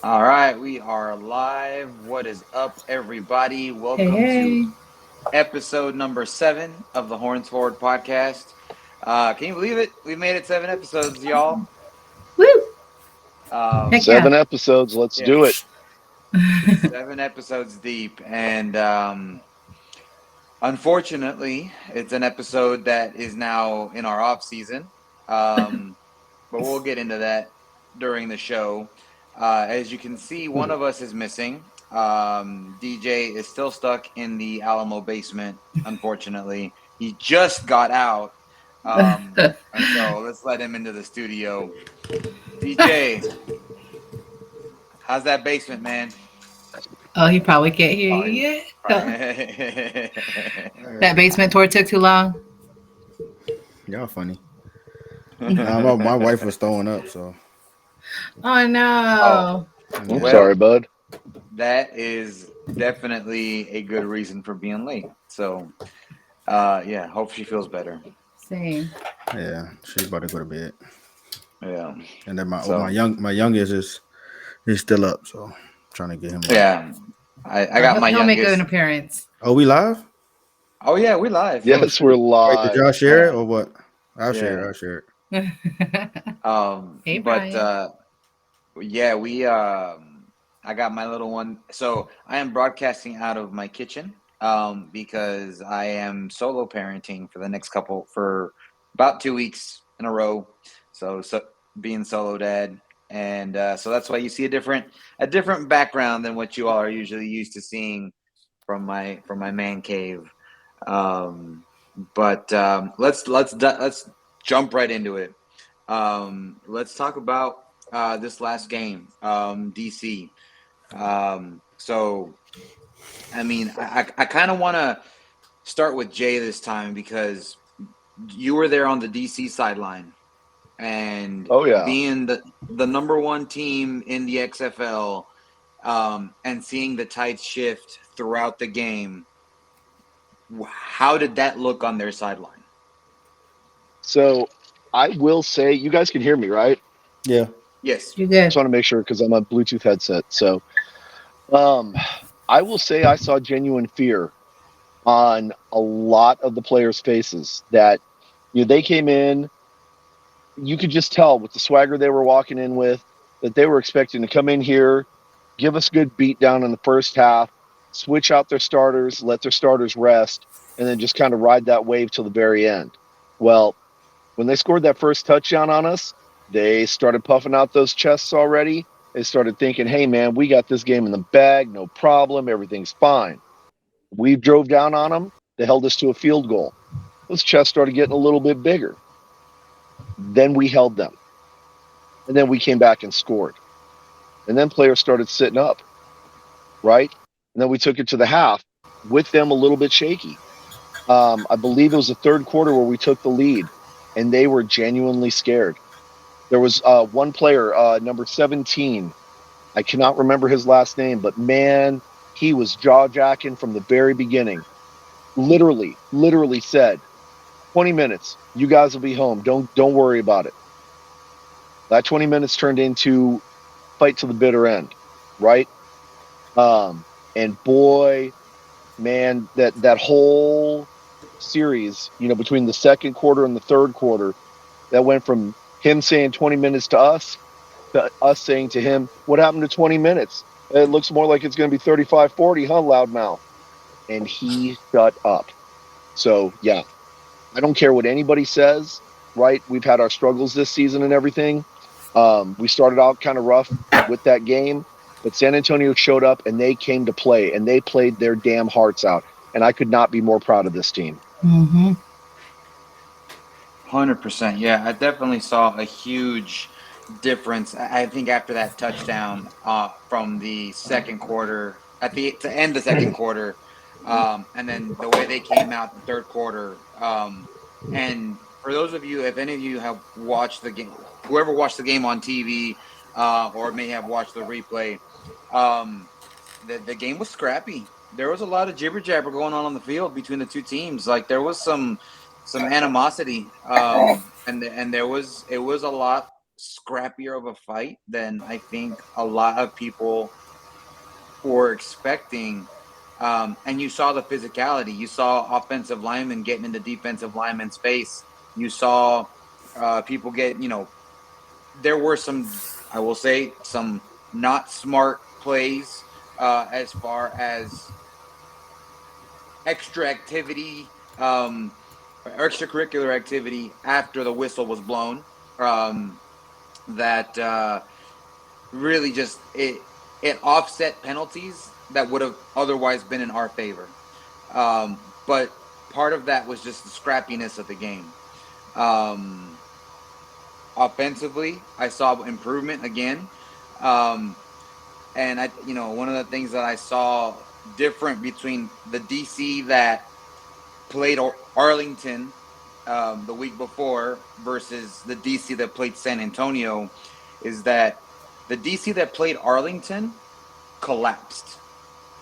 All right, we are live. What is up, everybody? Hey, Welcome to hey. episode number 7 of the Horns Forward podcast. Can you believe it? We made it 7 episodes, y'all. Woo! Heck Um, yeah. 7 episodes. Let's yeah, do it. 7 episodes deep, and unfortunately, it's an episode that is now in our off season. Um, but we'll get into that during the show. As you can see, one of us is missing. DJ is still stuck in the Alamo basement, unfortunately. He just got out. And so let's let him into the studio. DJ, how's that basement, man? Oh, he probably can't hear Fine. you yet. That Hey, basement tour took too long. y'all funny. My wife was throwing up, so Oh Oh, no. I'm yeah. well, sorry, bud. that is definitely a good reason for being late. So, yeah, hope she feels better. Same. Yeah, she's about to go to bed. Yeah. And then So, my youngest is he's still up, so trying to get him up. yeah, I Oh, got he'll, my he'll make an youngest. appearance. Oh, we live? Oh yeah, we live. Oh Yes, we're shoot. Wait, did y'all live. share it Yeah, or what? I'll share it. yeah. I'll share it. Hey, But Brian. yeah, we I got my little one. So I am broadcasting out of my kitchen because I am solo parenting for the next couple for about 2 weeks in a row. So being solo dad, and so that's why you see a different background than what you all are usually used to seeing from my man cave. Um, but let's jump right into it. Let's talk about this last game, DC. So I mean, I kind of want to start with Jay this time because you were there on the DC sideline and Oh yeah. being the number one team in the XFL, and seeing the tides shift throughout the game. How did that look on their sideline? So I will say, you guys can hear me, right? Yeah. Yes. You Just good? want to make sure because I'm on Bluetooth headset. So, um, I will say I saw genuine fear on a lot of the players' faces. That they came in. You could just tell with the swagger they were walking in with that they were expecting to come in here, give us a good beat down in the first half, switch out their starters, let their starters rest, and then just kind of ride that wave till the very end. Well, when they scored that first touchdown on us, they started puffing out those chests already. They started thinking, hey, man, we got this game in the bag, no problem, everything's fine. We drove down on them. They held us to a field goal. Those chests started getting a little bit bigger. Then we held them. And then we came back and scored. And then players started sitting up, right? And then we took it to the half with them a little bit shaky. I believe it was the third quarter where we took the lead, and they were genuinely scared. There was one player, number 17. I cannot remember his last name, but man, he was jaw jacking from the very beginning. Literally said, 20 minutes, you guys will be home. Don't worry about it. That 20 minutes turned into fight to the bitter end, right? Um, and boy, man, that whole series, between the second quarter and the third quarter, that went from him saying 20 minutes to us saying to him, what happened to 20 minutes? It looks more like it's going to be 35-40, huh, loudmouth? And he shut up. So, yeah, I don't care what anybody says, right? We've had our struggles this season and everything. We started out kind of rough with that game, but San Antonio showed up and they came to play and they played their damn hearts out. And I could not be more proud of this team. Mm-hmm. 100%. Yeah, I definitely saw a huge difference. I think after that touchdown from the second quarter, at the to end the second quarter, and then the way they came out the third quarter. And for those of you, if any of you have watched the game, whoever watched the game on TV, or may have watched the replay, um, the game was scrappy. There was a lot of jibber jabber going on the field between the two teams. Like there was some animosity, and there was it was a lot scrappier of a fight than I think a lot of people were expecting. And you saw the physicality. You saw offensive linemen getting into defensive linemen's face. You saw people get, there were some, I will say, some not smart plays as far as extra activity, extracurricular activity after the whistle was blown. Um, that really just it offset penalties that would have otherwise been in our favor. But part of that was just the scrappiness of the game. Um, Offensively, I saw improvement again. Um, and one of the things that I saw different between the DC that played Arlington the week before versus the DC that played San Antonio is that the DC that played Arlington collapsed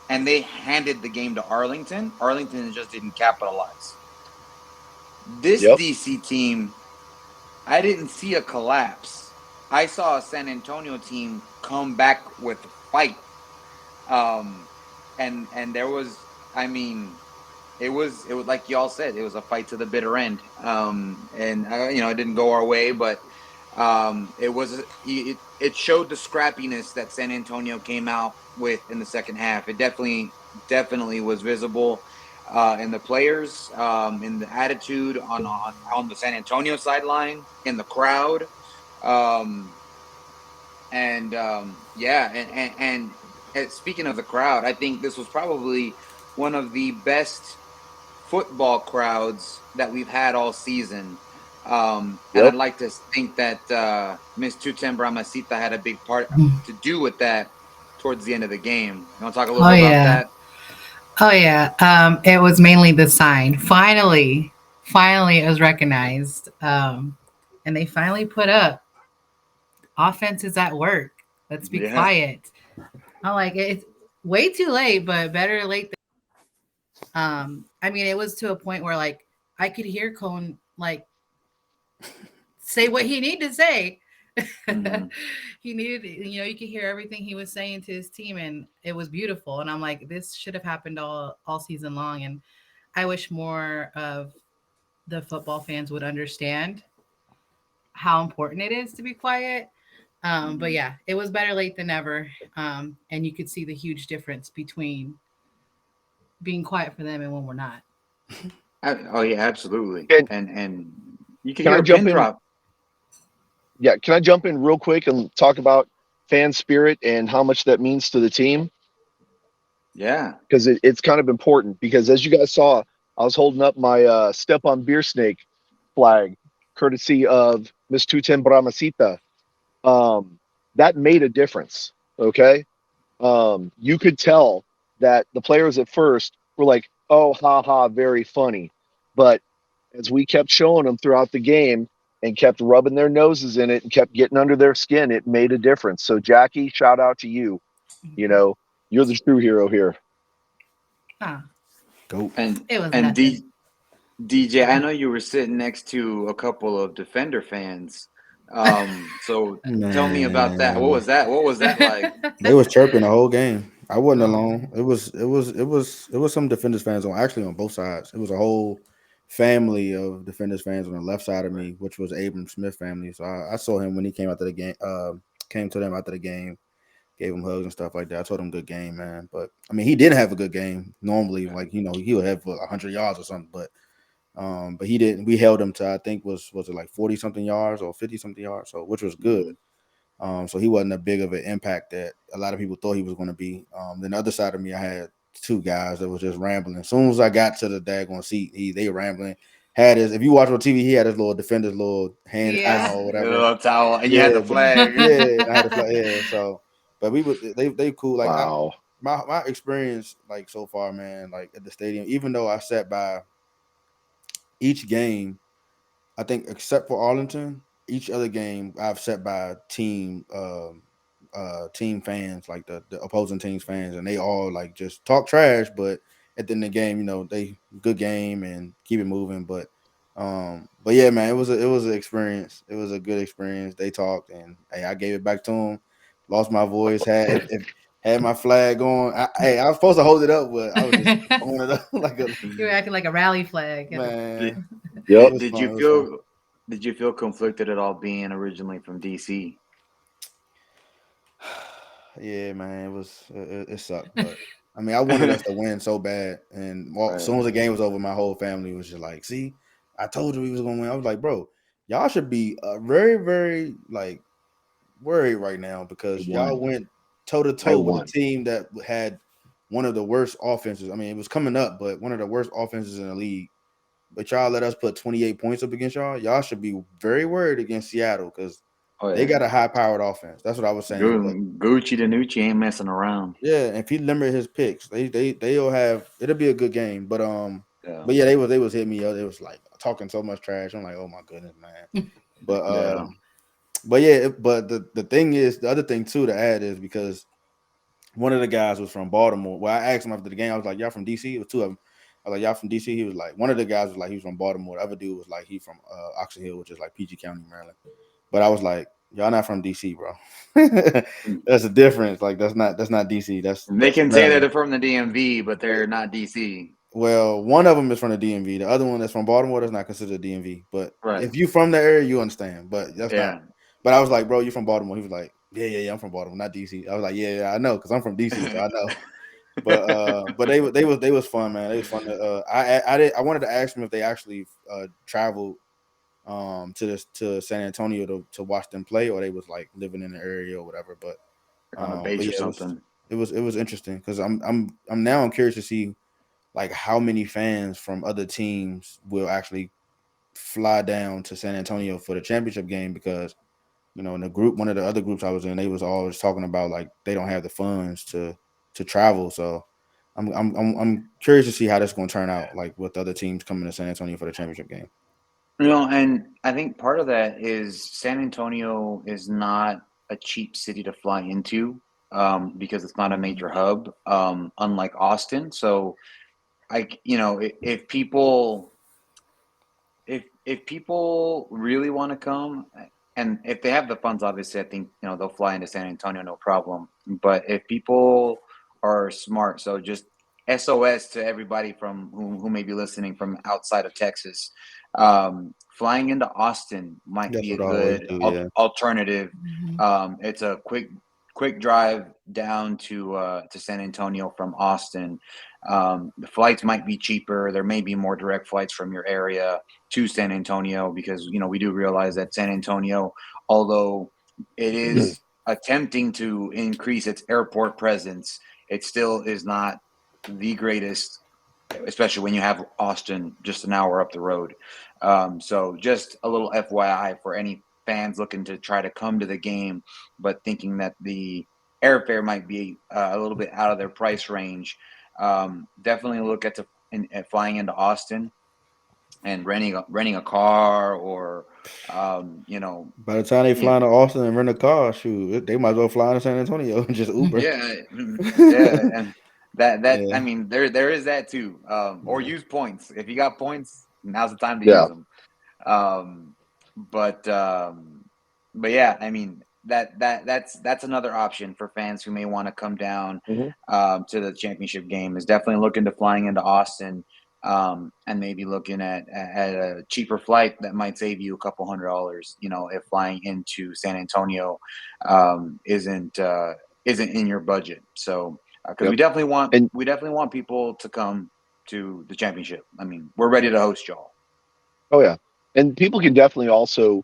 and they handed the game to Arlington. Arlington just didn't capitalize. This Yep. DC team, I didn't see a collapse. I saw a San Antonio team come back with fight. Um, and there was, I mean, it was like y'all said, it was a fight to the bitter end. And it didn't go our way, but it showed the scrappiness that San Antonio came out with in the second half. It definitely was visible in the players, in the attitude on the San Antonio sideline, in the crowd, um, and speaking of the crowd, I think this was probably one of the best football crowds that we've had all season. And Yep. I'd like to think that Miss Tutem Bramasita had a big part to do with that towards the end of the game. You want to talk a little Oh bit about yeah. that? Oh yeah. It was mainly the sign. Finally, it was recognized, and they finally put up offense is at work. Let's be Yeah. quiet. I'm like it's way too late, but better late. I mean, it was to a point where like I could hear Cone like say what he needed to say. Mm-hmm. He needed, you could hear everything he was saying to his team, and it was beautiful. And I'm like, this should have happened all season long. And I wish more of the football fans would understand how important it is to be quiet. But Mm-hmm. yeah, it was better late than never. And you could see the huge difference between being quiet for them and when we're not. Oh yeah, absolutely. And And you can can hear I a pin jump in? drop. Yeah, can I jump in real quick and talk about fan spirit and how much that means to the team? Yeah. Because it's kind of important. Because as you guys saw, I was holding up my Step on Beer Snake flag, courtesy of Miss Tutem Bramasita. Um, that made a difference. Okay. You could tell that the players at first were like, "Oh, ha ha, very funny," but as we kept showing them throughout the game and kept rubbing their noses in it and kept getting under their skin, it made a difference. So, Jackie, shout out to you. You know, you're the true hero here. Huh. Goat. And It was and nothing. DJ, I know you were sitting next to a couple of Defender fans. So tell me about that. What Man, was that? What was that like? they was chirping the whole game. I wasn't Oh, alone. It was some Defenders fans on both sides. It was a whole family of Defenders fans on the left side of me, which was Abram Smith family. So I saw him when he came out to the game. Came to them after the game, gave him hugs and stuff like that. I told him good game, man. But I mean, he did have a good game. Normally, like he would have 100 yards or something, but he didn't. We held him to I think was it like 40 something yards or 50 something yards, so which was good. Mhm. So he wasn't a big of an impact that a lot of people thought he was going to be. Then the other side of me, I had two guys that was just rambling. As soon as I got to the daggone seat, they were rambling. Had his, if you watch on TV, he had his little defender's little hand yeah. towel or A whatever. little towel, and you had Yeah, the but flag. yeah, I had a flag. Yeah, so but we would they cool. Like Wow. my experience like so far, man. Like at the stadium, even though I sat by each game I think except for Arlington, each other game I've sat by team fans, like the opposing team's fans, and they all like just talk trash, but at the end of the game, they good game and keep it moving. But But yeah, man, it was an experience. It was a good experience. They talked, and hey, I gave it back to them. Lost my voice. Had if had my flag on. Hey, I was supposed to hold it up, but I was just throwing it up like a You were acting like a rally flag. Did, man. It Yep. was did fun. you It was fun. feel conflicted at all being originally from DC? Yeah, man, it sucked, but I mean, I wanted us to win so bad, and well, as Right. soon as the game was over, my whole family was just like, "See, I told you we was gonna win." I was like, "Bro, y'all should be very, very like worried right now I because y'all won. went toe to I toe with a won. team that had one of the worst offenses. I mean, it was coming up, but one of the worst offenses in the league. But y'all let us put 28 points up against y'all. Y'all should be very worried against Seattle because Oh they yeah. got a high powered offense. That's what I was saying. But Gucci Danucci ain't messing around. yeah, if he limit his picks, they'll have it'll be a good game. Yeah. But yeah, they was hitting me up. They was like talking so much trash. I'm like, oh my goodness, man. But Yeah. but yeah, but the thing is, the other thing too to add is because one of the guys was from Baltimore. Well, I asked him after the game. I was like, "Y'all from DC?" It was two of them. I was like, "Y'all from DC?" He was like, one of the guys was like, he was from Baltimore. The other dude was like, he from Oxon Hill, which is like PG County, Maryland. But I was like, "Y'all not from DC, bro." That's a difference. Like that's not DC. They That's can say that Maryland. they're from the DMV, but they're not DC. Well, one of them is from the DMV. The other one that's from Baltimore that's not considered DMV. But Right. if you from the area, you understand. But that's not. Yeah. But I was like, bro, you from Baltimore? He was like, yeah, I'm from Baltimore, not DC. I was like, yeah, I know, because I'm from DC, so I know. But they was fun, man. They was fun. I wanted to ask them if they actually traveled to San Antonio to watch them play, or they was like living in the area or whatever. On a base or Yeah, it was something. it was it was interesting because I'm curious to see like how many fans from other teams will actually fly down to San Antonio for the championship game because in the group, one of the other groups I was in, they was always talking about like they don't have the funds to travel. So I'm curious to see how that's going to turn out, like with the other teams coming to San Antonio for the championship game. And I think part of that is San Antonio is not a cheap city to fly into, because it's not a major hub, unlike Austin. So, if people if people really want to come, and if they have the funds, obviously I think they'll fly into San Antonio, no problem. But if people are smart, so just SOS to everybody from who may be listening from outside of Texas, flying into Austin might That's be a what I always good do. Yeah. alternative. Mhm. It's a quick drive down to San Antonio from Austin. The flights might be cheaper. There may be more direct flights from your area to San Antonio because we do realize that San Antonio, although it is attempting to increase its airport presence, it still is not the greatest, especially when you have Austin just an hour up the road. So just a little FYI for any fans looking to try to come to the game, but thinking that the airfare might be a little bit out of their price range. Definitely look at flying into Austin and renting a car, or you know By the time they you, fly to Austin and rent a car, shoot, they might as well fly to San Antonio and just Uber. yeah, yeah, and that I Yeah. mean there is that too, or Yeah. use points if you got points. Now's the time to use Yeah. them. um but yeah, I mean that's another option for fans who may want to come down Mhm. to the championship game, is definitely looking to flying into Austin, and maybe looking at a cheaper flight that might save you a couple $100, if flying into San Antonio isn't in your budget. So because Yep. And we definitely want people to come to the championship. I mean, we're ready to host y'all. oh yeah, and people can definitely also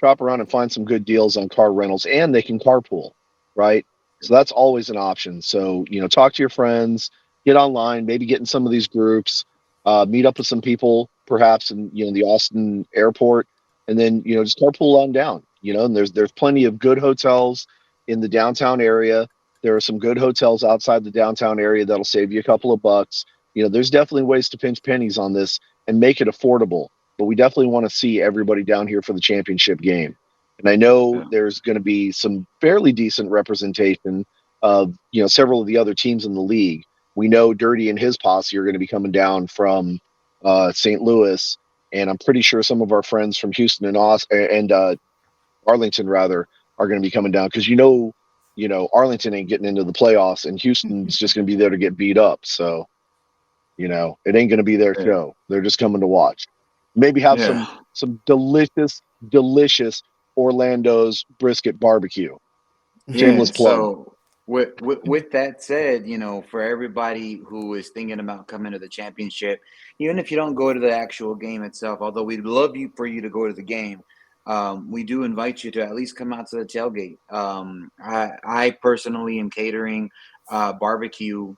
shop around and find some good deals on car rentals, and they can carpool, right? So that's always an option. So, talk to your friends, get online, maybe get in some of these groups, meet up with some people, perhaps in the Austin airport, and then just carpool on down. And there's plenty of good hotels in the downtown area. There are some good hotels outside the downtown area that'll save you a couple of bucks. There's definitely ways to pinch pennies on this and make it affordable, but we definitely want to see everybody down here for the championship game. And I know Yeah. there's going to be some fairly decent representation of several of the other teams in the league. We know Dirty and his posse are going to be coming down from St. Louis, and I'm pretty sure some of our friends from Houston and Arlington rather are going to be coming down because Arlington ain't getting into the playoffs, and Houston's just going to be there to get beat up. So it ain't going to be their Yeah. show. They're just coming to watch. Maybe have Yeah. some delicious Orlando's brisket barbecue. Yeah. Shameless plug. So with that said, for everybody who is thinking about coming to the championship, even if you don't go to the actual game itself, although we'd love for you to go to the game, we do invite you to at least come out to the tailgate. I personally am catering barbecue,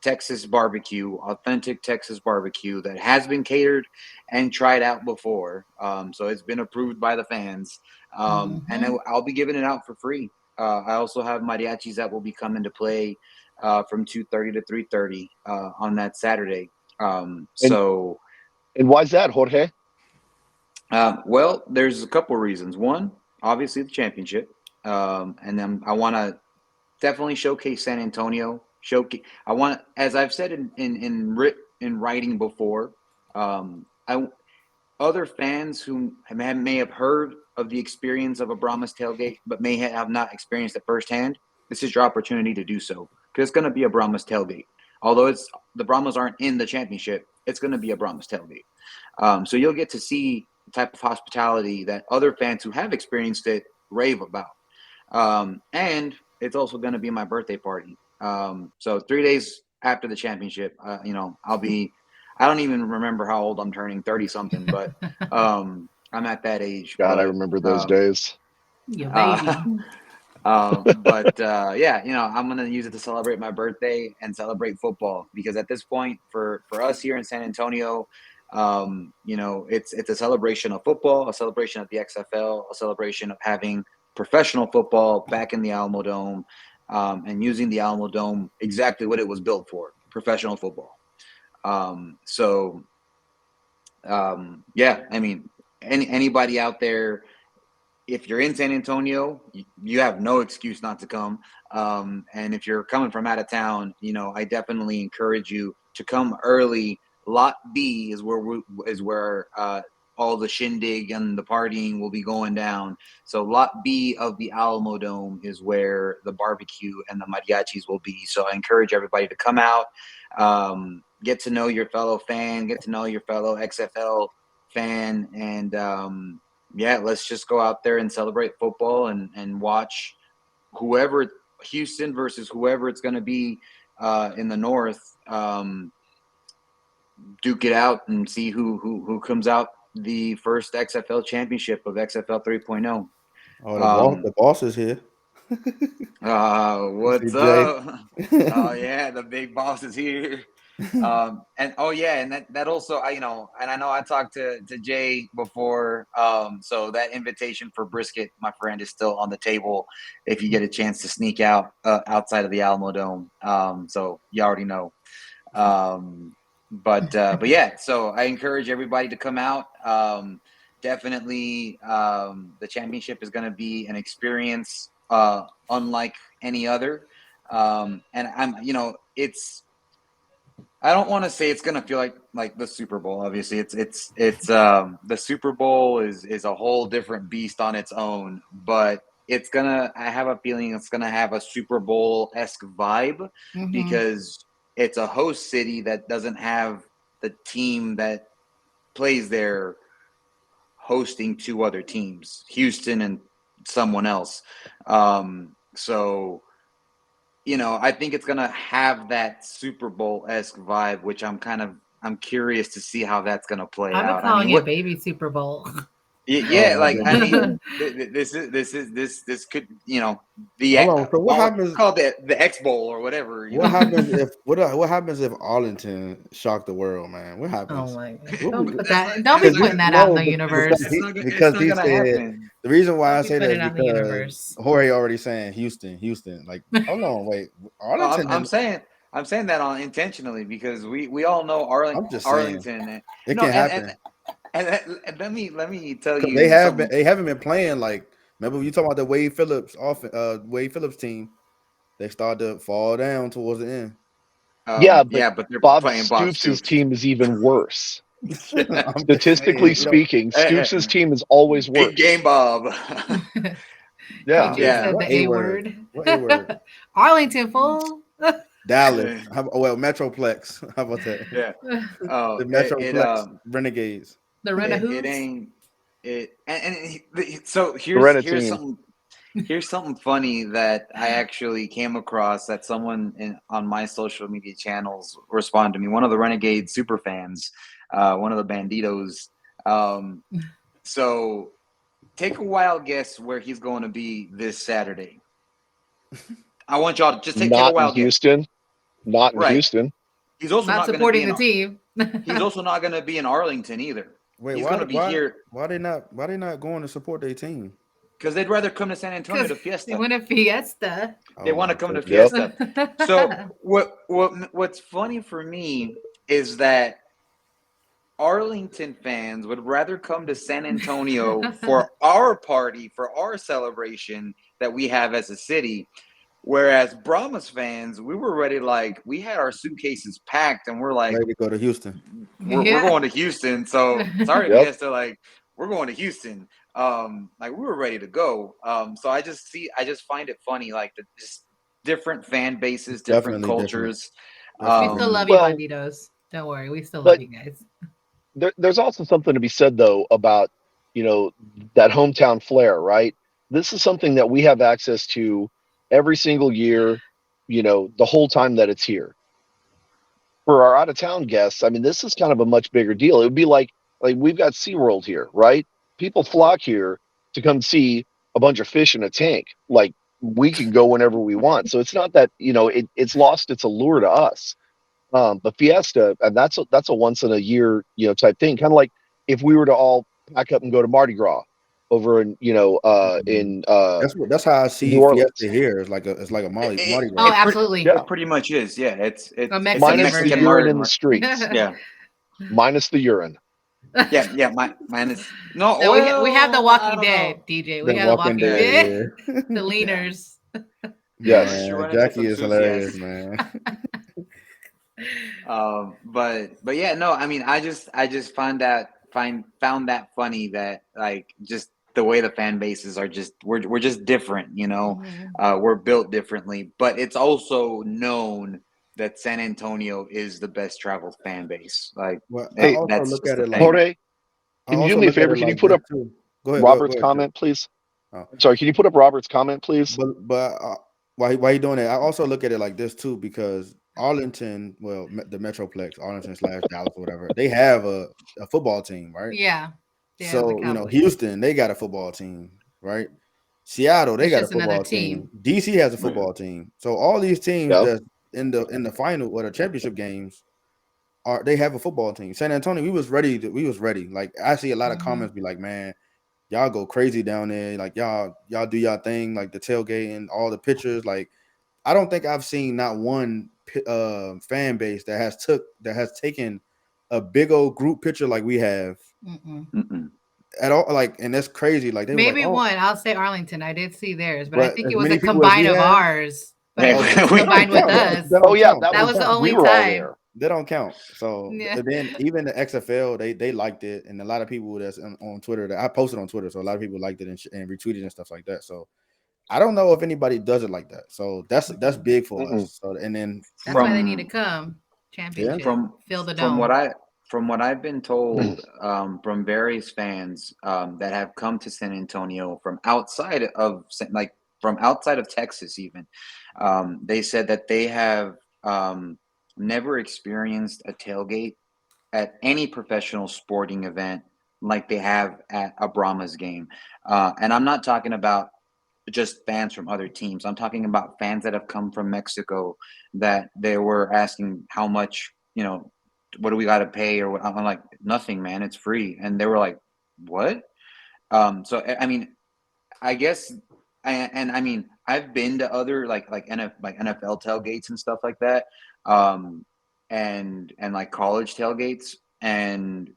Texas barbecue, authentic Texas barbecue that has been catered and tried out before. So it's been approved by the fans. And I'll be giving it out for free. I also have mariachis that will be coming to play from 2:30 to 3:30 on that Saturday. And why's that, Jorge? Well, there's a couple reasons. One, obviously the championship, and then I want to definitely showcase San Antonio. I want, as I've said in writing before, I other fans who may have heard of the experience of a Brahmas tailgate, but may have not experienced it firsthand. This is your opportunity to do so because it's going to be a Brahmas tailgate. Although the Brahmas aren't in the championship, it's going to be a Brahmas tailgate. So you'll get to see the type of hospitality that other fans who have experienced it rave about. And it's also going to be my birthday party. So 3 days after the championship, I'll be. I don't even remember how old I'm turning, 30 something, but I'm at that age. God, but, I remember those days. Your baby. Yeah, I'm gonna use it to celebrate my birthday and celebrate football because at this point, for us here in San Antonio, it's a celebration of football, a celebration of the XFL, a celebration of having professional football back in the Alamo Dome, and using the Alamo Dome exactly what it was built for, professional football. Yeah, I mean, anybody out there, if you're in San Antonio, you have no excuse not to come. And if you're coming from out of town, I definitely encourage you to come early. Lot B is where all the shindig and the partying will be going down. So Lot B of the Alamo Dome is where the barbecue and the mariachis will be. So I encourage everybody to come out, get to know your fellow fan, get to know your fellow XFL fan, and yeah, let's just go out there and celebrate football and watch whoever Houston versus whoever it's going to be in the North, duke it out and see who comes out the first XFL championship of XFL 3.0. Oh, the boss is here. What's up? Oh yeah, the big boss is here. And oh yeah, and that also, and I know I talked to Jay before. So that invitation for brisket, my friend, is still on the table if you get a chance to sneak out outside of the Alamo Dome. So you already know. But yeah, so I encourage everybody to come out. Definitely, the championship is going to be an experience unlike any other. And it's. I don't want to say it's gonna feel like the Super Bowl. Obviously, it's the Super Bowl is a whole different beast on its own. But it's gonna. I have a feeling it's gonna have a Super Bowl-esque vibe because it's a host city that doesn't have the team that plays there hosting two other teams, Houston and someone else. So I think it's gonna have that Super Bowl-esque vibe, which I'm curious to see how that's gonna play I've been out. calling it Baby Super Bowl. Yeah, Oh, like my I goodness. mean, this could the Hold on. So what happens? call it the X Bowl or whatever. What happens if what happens if Arlington shocked the world, man? What Oh happens? my god! What Don't we- put That's that. not Don't be that's Because not putting gonna that out in no, the because universe. it's not he gonna said happen. the reason why I Don't be say that putting is it out in the because universe. Jorge already saying Houston. Like, hold on, wait, Well, Arlington. I'm saying that on intentionally because we all know I'm just saying Arlington. it No, can happen and let me tell because you something. they haven't been playing like. Remember you talking about the Wade Phillips team? They started to fall down towards the end. Yeah, but Yeah, but they're Bob playing Bob Stoops' Stoops. team is even worse. I'm just Statistically saying, speaking, Eh, Stoops' team is always Big worse. game, Bob. Yeah. TJ Yeah. said what the a A word? word. What a word? Arlington, fool. Dallas. Well, Metroplex. How about that? Yeah. The It Metroplex Renegades. The it Renahoops. ain't it so Serenity. here's something funny that I actually came across that someone on my social media channels responded to me. One of the Renegade super fans, one of the Banditos. Um, so take a wild guess where he's going to be this Saturday. I want y'all to just take a Not in wild guess. Houston. Not in Right. Houston. He's also Not not going to be supporting in. the team. He's also not going to be in Arlington either. Wait, He's going to be here why they not going to support their team? because they'd rather come to San Antonio Because to they Fiesta. went a fiesta. They Oh want my to come to Yep. Fiesta. So what's funny for me is that Arlington fans would rather come to San Antonio for our party, for our celebration that we have as a city. Whereas Brahmas fans, we were ready, like we had our suitcases packed and we're like, ready to go to Houston. we're Yeah. going to Houston. So sorry, Yep. Fiesta, like we're going to Houston. Like we were ready to go. So I just find it funny, like the just different fan bases, different Definitely different. cultures. We still love you, Well, Banditos. Don't worry. We still love but you guys. there's also something to be said though about you know that hometown flair, right? This is something that we have access to every single year, the whole time that it's here. For our out of town guests, I mean, this is kind of a much bigger deal. It would be like we've got SeaWorld here, right? People flock here to come see a bunch of fish in a tank. Like we can go whenever we want. So it's not that, it's lost its allure to us. But Fiesta, and that's a once in a year, type thing. Kind of like if we were to all pack up and go to Mardi Gras over in That's how I New see Orleans. Fiesta here. It's like a Mardi Oh, Gras. absolutely. Yeah. It pretty much is. Yeah, A it's a Mexican Minus the Mexican version. urine Mardi in the Gras. streets. Yeah, Minus the urine. yeah. Mine is no. No, we have the Well, I Walking don't know. Dead, DJ. We The have the Walking Walking Yeah, Dead. Dead, The yeah. yeah. leaners. Yes. She Man, run into Jackie some is Susie hilarious, ass. man. But yeah, no. I mean, I just found that funny that like just the way the fan bases are just we're just different, you know. Mhm. We're built differently, but it's also known that San Antonio is the best traveled fan base. Like Well, I Hey, also that's look just at the it like thing. Jorge, I can you do also me a look at favor? it Can you like put this up too. Go Robert's ahead, Joe. comment, please? Oh. Sorry, can you put up Robert's comment, please? But why you doing that? I also look at it like this too because Arlington, well, the Metroplex, Arlington slash Dallas or whatever, they have a football team, right? Yeah. Yeah, the So Cowboys. Houston, they got a football team, right? Seattle, they It's got a just another football team. team. DC has a Right. football team. So all these teams Yeah. that in the final or the championship games they have a football team. San Antonio, we was ready. Like I see a lot of Mhm. comments be like, man, y'all go crazy down there. Like y'all do y'all thing, like the tailgate and all the pictures. Like I don't think I've seen not one fan base that has taken a big old group picture like we have Mm-mm. Mm-mm. at all. Like, and that's crazy. Like they was like, Maybe oh, one. I'll say Arlington. I did see theirs, but I but think as it was a many people as we combine of have, ours. But Hey, it oh, was that don't combined with count. us. That Oh don't yeah, count. that That That was was don't the count. we only were all time. there. They don't count. So Yeah. and then even the XFL, they liked it, and a lot of people that's on Twitter that I posted on Twitter, so a lot of people liked it and retweeted and stuff like that. So I don't know if anybody does it like that. So that's big for Mm-mm. us. So and then That's why they need to from come. yeah, Championship. from Fill the from dome. what I've been told from various fans that have come to San Antonio from outside of like from outside of Texas even, they said that they have never experienced a tailgate at any professional sporting event like they have at a Brahmas game. And I'm not talking about just fans from other teams. I'm talking about fans that have come from Mexico that they were asking how much, what do we got to pay or what? I'm like, nothing, man, it's free. And they were like, what? So I mean, I guess, I mean, I've been to other like NFL tailgates and stuff like that, um, and like college tailgates, and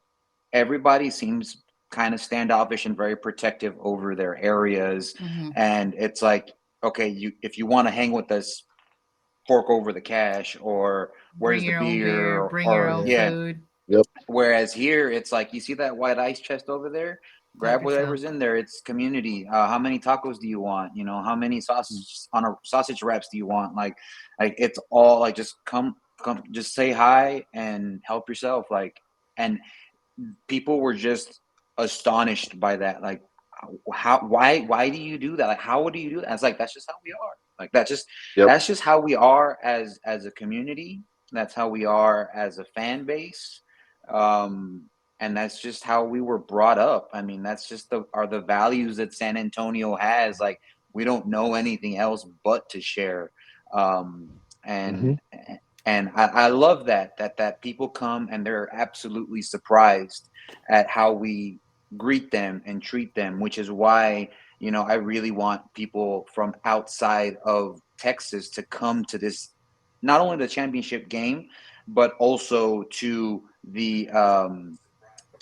everybody seems kind of standoffish and very protective over their areas, Hmm. and it's like, okay, you if you want to hang with us, fork over the cash, or where's Bring the your own beer, beer. or, Bring your or own yeah. yeah, food. Yep. Whereas here, it's like you see that white ice chest over there. Help Grab yourself. whatever's in there. It's community. How many tacos do you want? You know, how many sausage wraps do you want? Like it's all like just come, just say hi and help yourself. Like, and people were just astonished by that. Like, why do you do that? Like, how do you do that? It's like that's just how we are. Like Yep. that's just how we are as a community. That's how we are as a fan base. Um, and that's just how we were brought up. I mean, that's just the values that San Antonio has. Like, we don't know anything else but to share. Um, Hmm. and I love that people come and they're absolutely surprised at how we greet them and treat them, which is why, I really want people from outside of Texas to come to this, not only the championship game, but also to the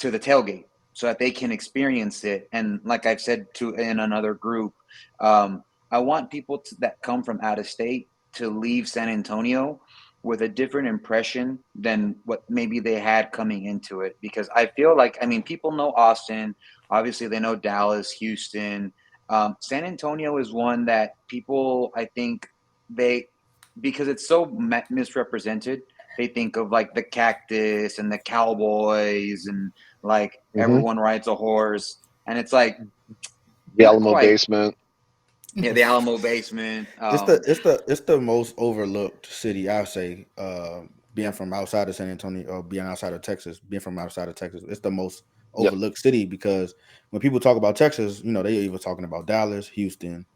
tailgate so that they can experience it. And like I've said to in another group, I want people that come from out of state to leave San Antonio with a different impression than what maybe they had coming into it. Because I feel like, I mean, people know Austin, obviously they know Dallas, Houston. San Antonio is one that people, I think, they because it's so misrepresented. They think of like the Cactus and the Cowboys and like Hmm. everyone rides a horse, and it's like The not Alamo quite. basement. Yeah, the Alamo basement. It's the most overlooked city, I say. Being from outside of San Antonio or being outside of Texas, being from outside of Texas, it's the most Yep. overlooked city because when people talk about Texas, they either talking about Dallas, Houston,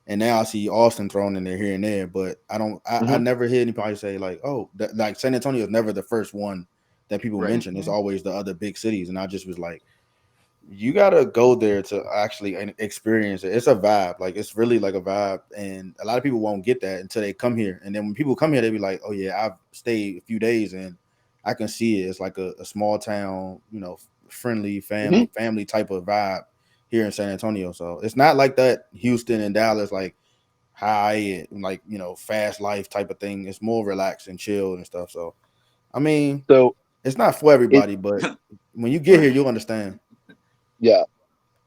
and now I see Austin thrown in there here and there. But I don't, I Hmm. never hear anybody say like, oh, like San Antonio is never the first one that people Right. mention. It's always the other big cities, and I just was like, you gotta go there to actually experience it. It's a vibe. Like it's really like a vibe, and a lot of people won't get that until they come here. And then when people come here, they be like, "Oh yeah, I've stayed a few days and I can see it. It's like a small town, friendly Hmm. family type of vibe here in San Antonio. So it's not like that Houston and Dallas, like high and like fast life type of thing. It's more relaxed and chill and stuff. So I mean, So it's not for it, everybody, but when you get here, Right. you'll understand. yeah,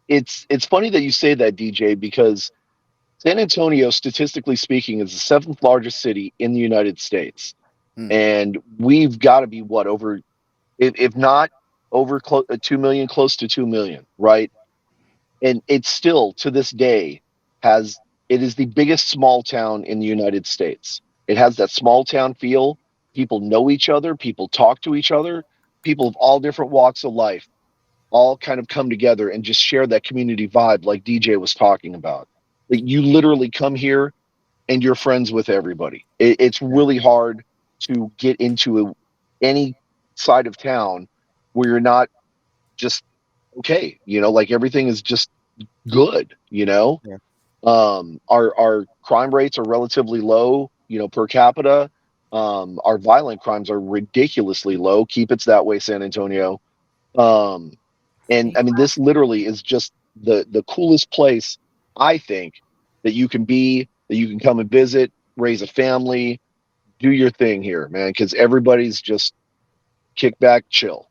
it's funny that you say that, DJ, because San Antonio, statistically speaking, is the seventh largest city in the United States, Hmm. and we've got to be what over, if not over 2 million, close to 2 million, right? And it still to this day has it is the biggest small town in the United States. It has that small town feel. People know each other, people talk to each other, people of all different walks of life all kind of come together and just share that community vibe like DJ was talking about. Like you literally come here and you're friends with everybody. It's Yeah. really hard to get into any side of town where you're not just okay, like everything is just good, Yeah. our crime rates are relatively low, per capita. Our violent crimes are ridiculously low. Keep it that way, San Antonio. um and I Thank mean, this literally is just the coolest place, I think, that you can be, that you can come and visit, raise a family, do your thing here, man, because everybody's just kick back, chill.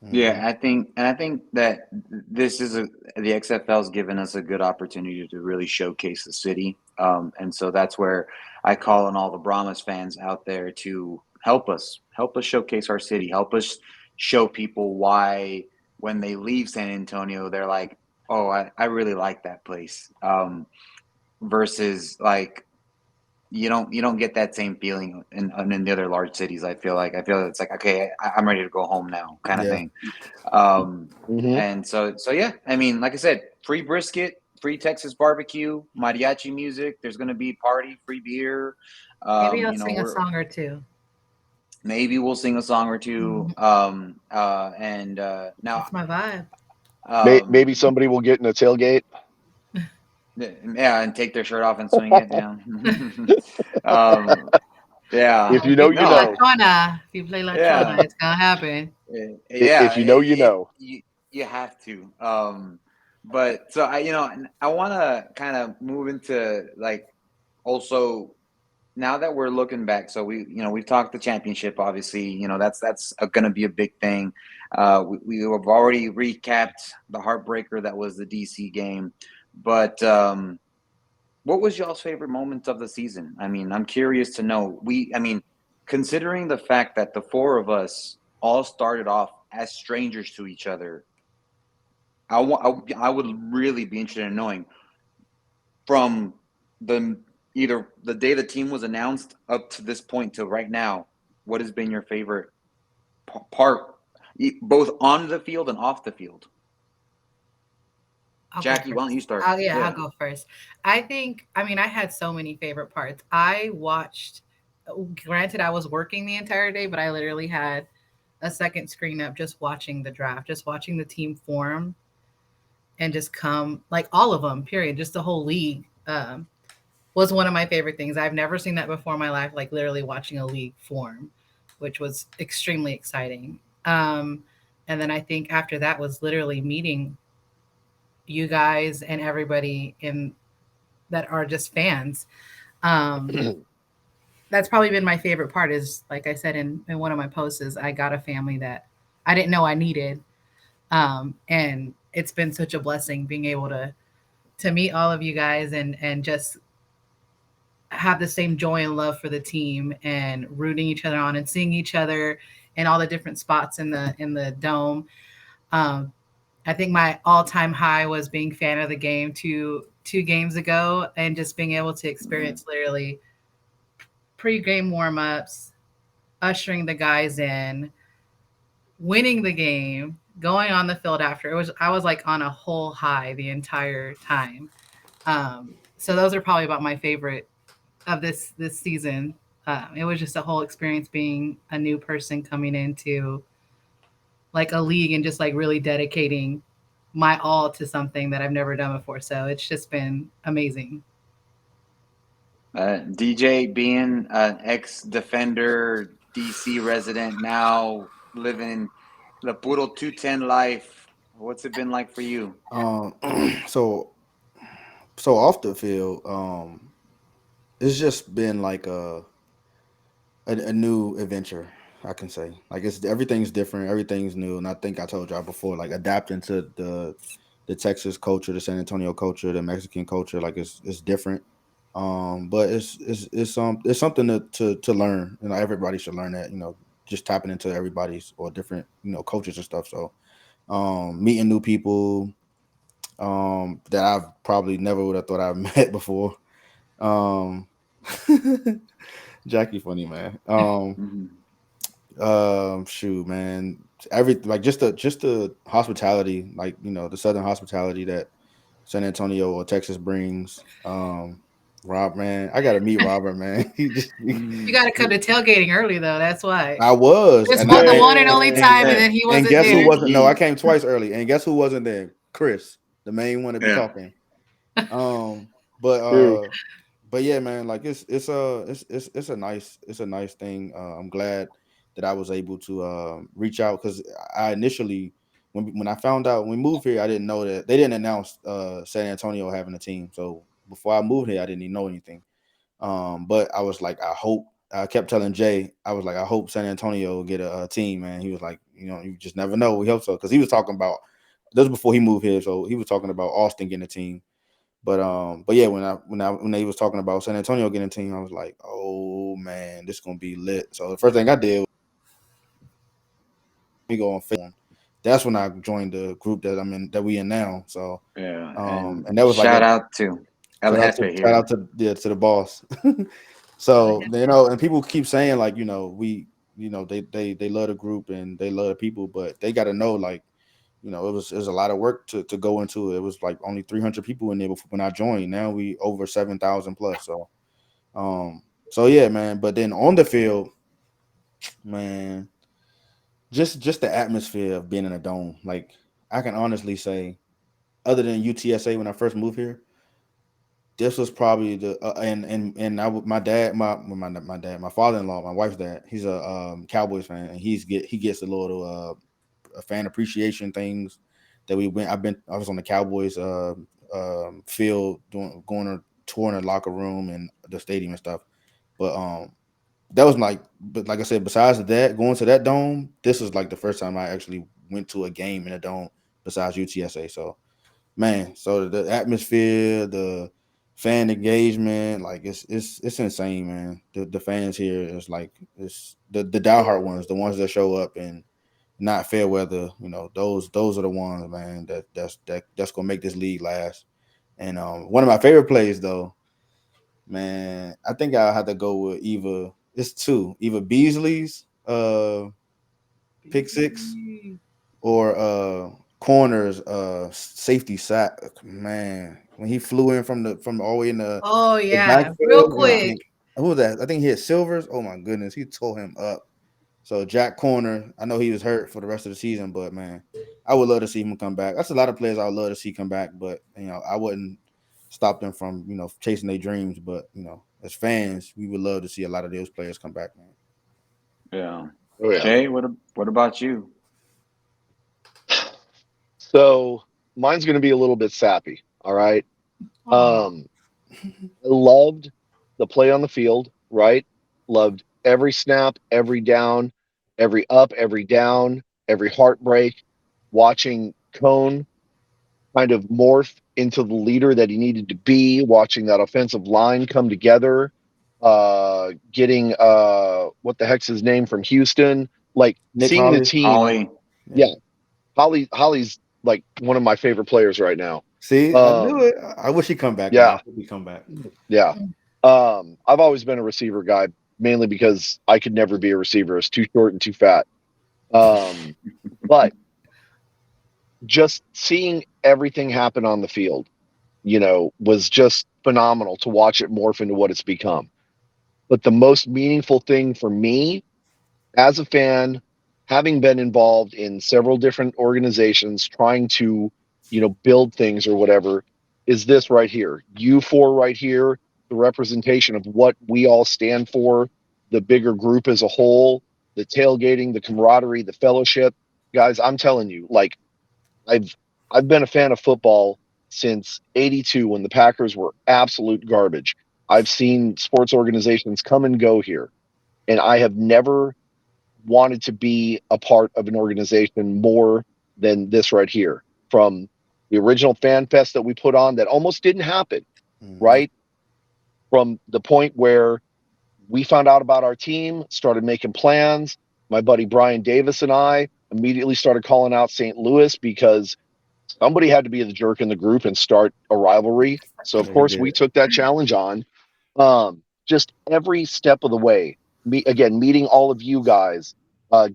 Hmm. Yeah, I think that this is the XFL's given us a good opportunity to really showcase the city, and so that's where I call on all the Brahmas fans out there to help us showcase our city, help us show people why when they leave San Antonio, they're like, oh, I really like that place, versus like you don't get that same feeling in the other large cities. I feel it's like okay, I'm ready to go home now, kind of Yeah. thing. Um, Hmm. and so yeah, I mean, like I said, free brisket, free Texas barbecue, mariachi music. There's gonna be party, free beer. Maybe I'll You know, sing a we're song or two. maybe we'll sing a song or two. Mhm. And now, That's my vibe. Maybe um, somebody will get in a tailgate. yeah, and take their shirt off and swing it. Yeah. um, If yeah. If you you know, play you No. know. La Chona, if you play La Chona, Yeah. it's gonna happen. Yeah. If you know, you know. You have to. But so I want to kind of move into like also now that we're looking back, so we've talked the championship. Obviously, that's going to be a big thing. We have already recapped the heartbreaker that was the DC game, but what was y'all's favorite moments of the season? I mean, I'm curious to know. Considering the fact that the four of us all started off as strangers to each other, I would really be interested in knowing from the either the day the team was announced up to this point to right now, what has been your favorite part, both on the field and off the field? I'll go Jackie, why don't you first. start? Oh yeah, I'll Yeah. go first. I had so many favorite parts. I watched. Granted, I was working the entire day, but I literally had a second screen up just watching the draft, just watching the team form and just come like all of them. Period. Just the whole league. Was one of my favorite things. I've never seen that before in my life, like literally watching a league form, which was extremely exciting. And then I think after that was literally meeting you guys and everybody in that are just fans. Um, that's probably been my favorite part is like I said in one of my posts is I got a family that I didn't know I needed. And it's been such a blessing being able to meet all of you guys and just have the same joy and love for the team and rooting each other on and seeing each other in all the different spots in the dome. Um, I think my all-time high was being fan of the game two games ago and just being able to Mm-hmm. experience literally pre-game warm-ups, ushering the guys in, winning the game, going on the field after. I was like on a whole high the entire time. So those are probably about my favorite of this season. It was just a whole experience being a new person coming into like a league and just like really dedicating my all to something that I've never done before. So it's just been amazing. DJ being an ex-defender, DC resident, now living the puro 210 life. What's it been like for you? Um, so so off the field, it's just been like a new adventure. I can say like it's everything's different, everything's new, and I think I told y'all before, like adapting to the Texas culture, the San Antonio culture, the Mexican culture, like it's different. But it's something to learn. You know, everybody should learn that. You know, just tapping into everybody's or different cultures and stuff. So meeting new people that I've probably never would have thought I've met before. Um, Jackie, funny man. Mm-hmm. Shoot, man. Every like just the hospitality, like the southern hospitality that San Antonio or Texas brings. Rob, man, I gotta meet Robert, man. You got to come to tailgating early though. That's why. I was, This and was I the one and only and, time, and Yeah. then he and wasn't guess who there. wasn't? No, I came twice early, and guess who wasn't there? Chris, the main one to be Yeah. talking. Um, but Dude, but yeah, man, like it's a nice thing. I'm glad that I was able to reach out because I initially when I found out when we moved here, I didn't know that they didn't announce San Antonio having a team. So before I moved here, I didn't even know anything. But I was like, I kept telling Jay, I was like, I hope San Antonio will get a team, man. He was like, you just never know. We hope so because he was talking about this was before he moved here, so he was talking about Austin getting a team. But yeah, when they was talking about San Antonio getting a team, I was like, oh man, this is gonna be lit. So the first thing I did was me go on Facebook. That's when I joined the group that I'm in that we in now. So Yeah. And and that was like shout a out to El Jefe shout here. out to to the boss. Oh, So yeah. and people keep saying like they love the group and they love the people, but they got to know like it was a lot of work to go into it. It was like only 300 people in there before, when I joined. Now we over 7,000 plus. So yeah, man. But then on the field, man, just the atmosphere of being in a dome. Like I can honestly say, other than UTSA when I first moved here, this was probably the my dad, my dad, my father in law, my wife's dad. He's a Cowboys fan, and he gets a little fan appreciation things that we went. I was on the Cowboys field going to touring the locker room and the stadium and stuff. But that was like, but like I said, besides that, going to that dome, this was like the first time I actually went to a game in a dome besides UTSA. So man, so the atmosphere, the fan engagement, like it's insane, man. The fans here is like it's the diehard ones, the ones that show up and not fair weather. You know, those are the ones, man. That's gonna make this league last. And one of my favorite plays though, man, I think I'll have to go with either Beasley's pick six or corners safety sack, man, when he flew in from all the way in Oh the yeah, real backfield. And I quick. think who was that? I think he hit Silvers. Oh my goodness, he tore him up. So Jack Corner, I know he was hurt for the rest of the season, but man, I would love to see him come back. That's a lot of players I would love to see come back, but I wouldn't stop them from chasing their dreams. But as fans, we would love to see a lot of those players come back, man. Yeah. Oh yeah. Jay, what about you? So mine's going to be a little bit sappy. All right. Aw. Um, I loved the play on the field. Right. Loved every snap, every down, every up, every down, every heartbreak. Watching Cone kind of morph into the leader that he needed to be. Watching that offensive line come together. Getting what the heck's his name from Houston? Like Nick seeing the Holly, team. Ollie. yeah. Yeah, Holly's like one of my favorite players right now. See, I knew Um, it. I wish he'd come back, man. yeah, I hope he come back. yeah. I've always been a receiver guy, mainly because I could never be a receiver. I was too short and too fat. Um, but just seeing everything happen on the field, was just phenomenal to watch it morph into what it's become. But the most meaningful thing for me as a fan, having been involved in several different organizations trying to, build things or whatever, is this right here. You four right here, the representation of what we all stand for, the bigger group as a whole, the tailgating, the camaraderie, the fellowship. Guys, I'm telling you, like I've I've been a fan of football since '82 when the Packers were absolute garbage. I've seen sports organizations come and go here, and I have never wanted to be a part of an organization more than this right here. From the original fan fest that we put on that almost didn't happen, Hmm. right? From the point where we found out about our team, started making plans. My buddy Brian Davis and I immediately started calling out St. Louis because somebody had to be the jerk in the group and start a rivalry. So of Yeah, he course we did. took that challenge on. Just every step of the way. Meeting all of you guys,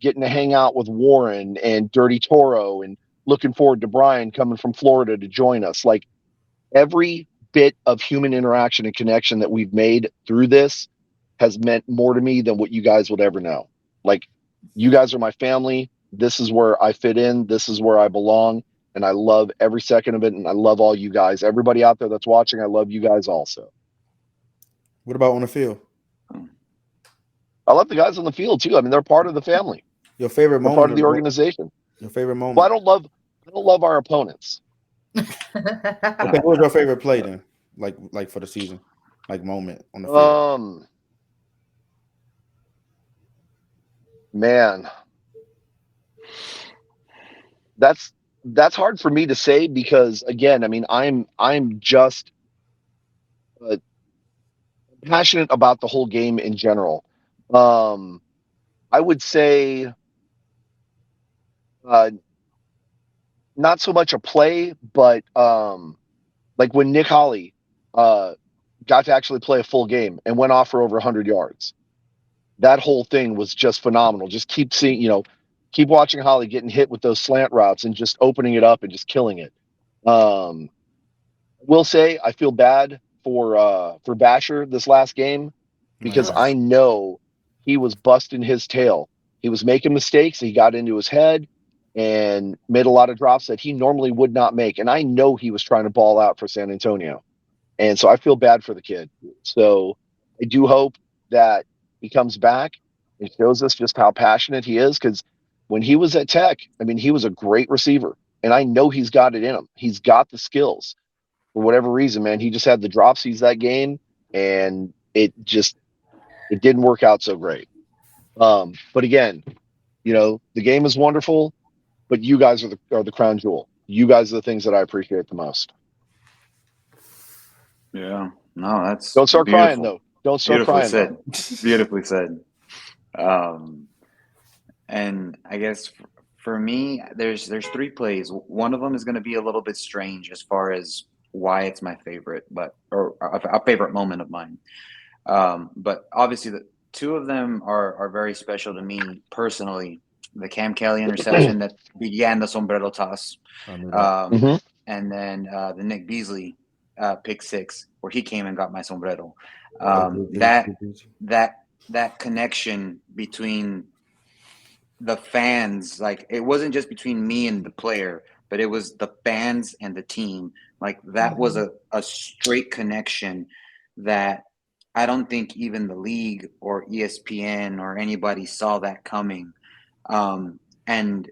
getting to hang out with Warren and Dirty Toro, and looking forward to Brian coming from Florida to join us. Like every bit of human interaction and connection that we've made through this has meant more to me than what you guys would ever know. Like you guys are my family. This is where I fit in. This is where I belong. And I love every second of it. And I love all you guys. Everybody out there that's watching, I love you guys also. What about on the field? I love the guys on the field too. I mean, they're part of the family. Your favorite They're part moment of of the the organization. your favorite Well, moment. I don't love our opponents. Okay, what was your favorite play then? Like for the season, like moment on the field. Um, man, that's that's hard for me to say because again, I mean, I'm just uh, passionate about the whole game in general. Um, I would say uh, not so much a play, but like when Nick Holly uh, got to actually play a full game and went off for over 100 yards. That whole thing was just phenomenal. Just keep seeing, keep watching Holly getting hit with those slant routes and just opening it up and just killing it. Um, will say I feel bad for Basher this last game because Man, I know he was busting his tail. He was making mistakes. He got into his head and made a lot of drops that he normally would not make. And I know he was trying to ball out for San Antonio. And so I feel bad for the kid. So I do hope that he comes back and shows us just how passionate he is. Because when he was at Tech, I mean, he was a great receiver. And I know he's got it in him. He's got the skills. For whatever reason, man, he just had the drop sees that game. And it just It didn't work out so great. But again, the game is wonderful, but you guys are the crown jewel. You guys are the things that I appreciate the most. Yeah. No, that's Don't start crying beautiful. though. Don't start Beautifully crying though. said. Beautifully said. Um, and I guess for me, there's three plays. One of them is going to be a little bit strange as far as why it's my favorite, but or a favorite moment of mine. But obviously, the two of them are very special to me personally. The Cam Kelly interception that began the sombrero toss, I knew that. um, Hmm. and then the Nick Beasley pick six where he came and got my sombrero. Go Um, Blue Jays, that Blue Jays. that that connection between the fans, like it wasn't just between me and the player, but it was the fans and the team. Like that was a straight connection that I don't think even the league or ESPN or anybody saw that coming. And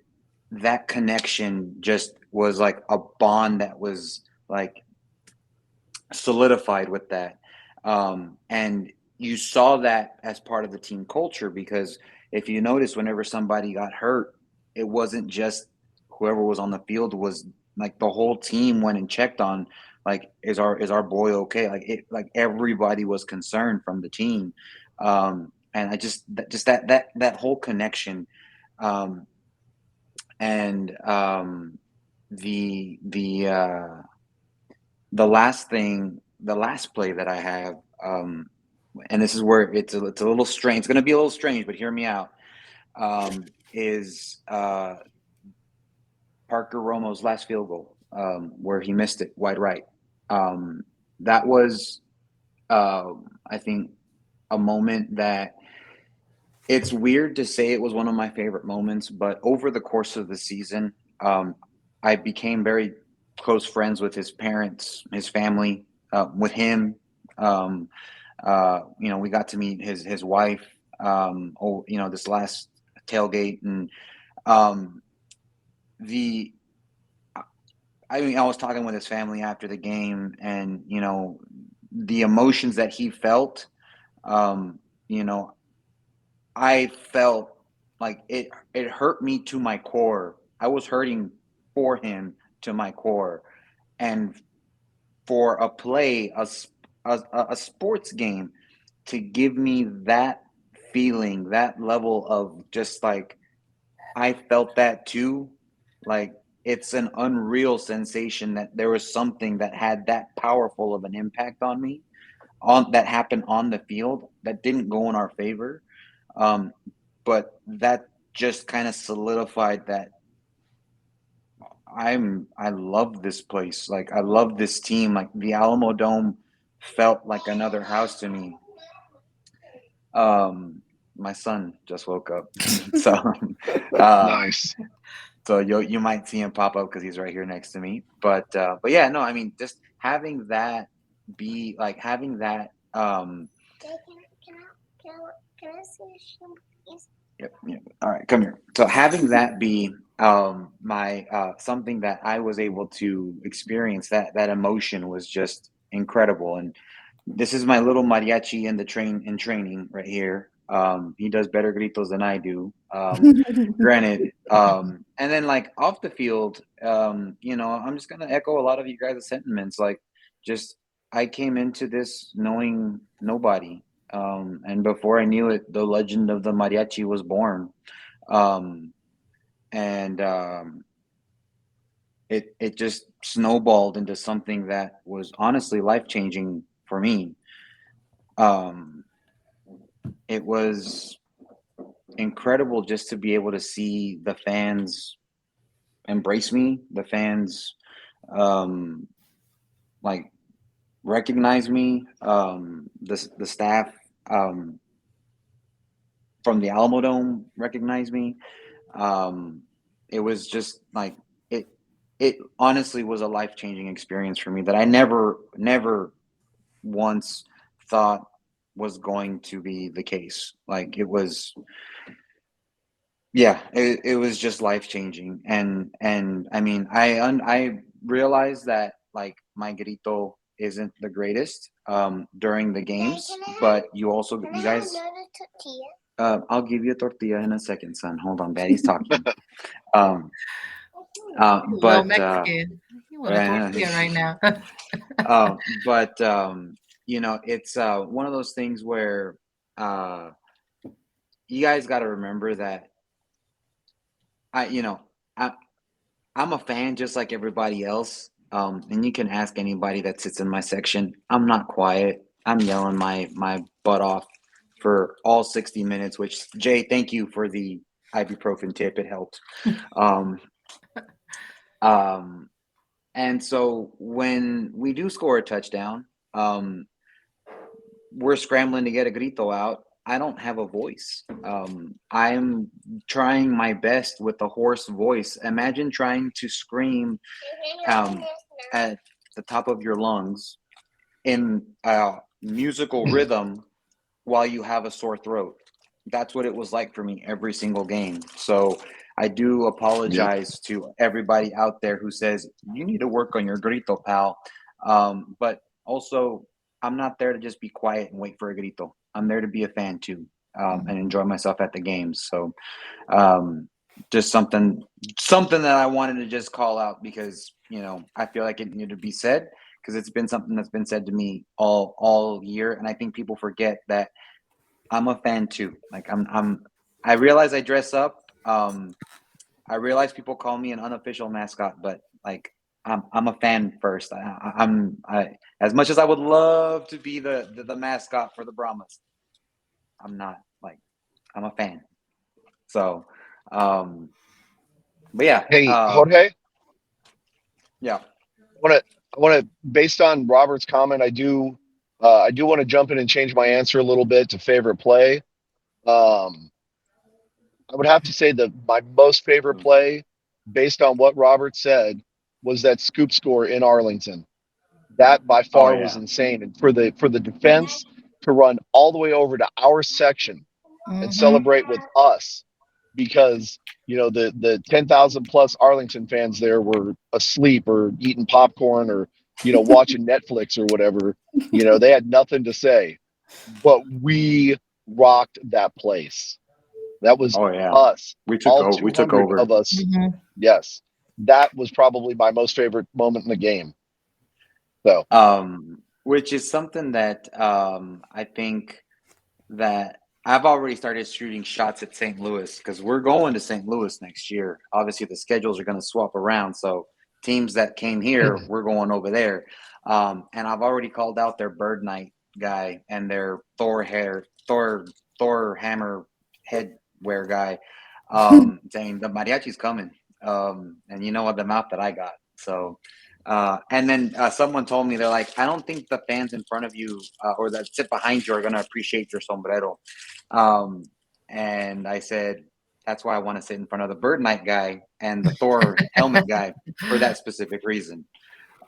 that connection just was like a bond that was like solidified with that. And you saw that as part of the team culture because if you notice, whenever somebody got hurt, it wasn't just whoever was on the field, was like the whole team went and checked on, like, is our boy okay? Like it, like everybody was concerned from the team. And I just that whole connection. Um, and the the last play that I have, and this is where it's a little strange. It's going to be a little strange, but hear me out. Is Parker Romo's last field goal, where he missed it wide right. That was, I think, a moment that it's weird to say it was one of my favorite moments, but over the course of the season, I became very close friends with his parents, his family, with him. Um, we got to meet his wife. This last tailgate, and um, the I mean, I was talking with his family after the game, and the emotions that he felt. Um, you know, I felt like it hurt me to my core. I was hurting for him to my core, and for a play, a sports game, to give me that feeling, that level of just like I felt that too. Like it's an unreal sensation that there was something that had that powerful of an impact on me, on that happened on the field that didn't go in our favor. Um, but that just kind of solidified that I love this place. Like I love this team. Like the Alamo Dome felt like another house to me. My son just woke up, so um, Nice. so you might see him pop up because he's right here next to me. But yeah, no, I mean just having that be like having that. Can I see him, please? Yep, yep. All right, come here. So having that be my something that I was able to experience, that emotion was just incredible. And this is my little mariachi in training right here. He does better gritos than I do. Granted, and then like off the field, I'm just gonna echo a lot of you guys' sentiments. Like, just I came into this knowing nobody, and before I knew it, the legend of the mariachi was born. Um, and it just snowballed into something that was honestly life changing for me. Um, it was incredible just to be able to see the fans embrace me, the fans um, like recognize me, the staff um, from the Alamo Dome recognize me. Um, it was just like it. It honestly was a life changing experience for me that I never once thought was going to be the case. Like it was, yeah, it was just life changing. And I mean, I realized that like my grito isn't the greatest during the games, but you guys. I'll give you a tortilla in a second, son. Hold on, Daddy's talking. Um, Well, but Mexican. You want a right, tortilla right now? but it's one of those things where uh, you guys got to remember that I, you know, I, I'm a fan just like everybody else. And you can ask anybody that sits in my section. I'm not quiet. I'm yelling my butt off for all 60 minutes. Which Jay, thank you for the ibuprofen tip. It helped. Um, um, and so when we do score a touchdown, um, we're scrambling to get a grito out. I don't have a voice. I'm trying my best with a hoarse voice. Imagine trying to scream um, at the top of your lungs in a musical rhythm while you have a sore throat. That's what it was like for me every single game. So I do Yep. apologize to everybody out there who says you need to work on your grito, pal. But also, I'm not there to just be quiet and wait for a grito. I'm there to be a fan too, and enjoy myself at the games. So um, just something that I wanted to just call out because I feel like it needed to be said because it's been something that's been said to me all year, and I think people forget that I'm a fan too. Like I realize I dress up. I realize people call me an unofficial mascot, but like I'm a fan first. As much as I would love to be the mascot for the Brahmas, I'm not. Like I'm a fan. So, um, but yeah, Hey, Jorge, yeah. I want to, based on Robert's comment, I do want to jump in and change my answer a little bit to favorite play. Um, I would have to say that my most favorite play, based on what Robert said, was that scoop score in Arlington. That by Oh far was yeah. insane, and for the defense to run all the way over to our section and Hmm. celebrate with us because the 10,000 plus Arlington fans there were asleep or eating popcorn or watching Netflix or whatever. They had nothing to say, but we rocked that place. That was Oh yeah. us, all We took 200 over. of us. Hmm. Yes, that was probably my most favorite moment in the game. So, Which is something that I think that I've already started shooting shots at St. Louis because we're going to St. Louis next year. Obviously, the schedules are going to swap around, so teams that came here, we're going over there. And I've already called out their Bird Night guy and their Thor hammer headwear guy, saying the mariachi's coming. And you know what the mouth that I got. So and then someone told me they're like, I don't think the fans in front of you or that sit behind you are going to appreciate your sombrero. Um, and I said, that's why I want to sit in front of the Bird Night guy and the Thor helmet guy for that specific reason.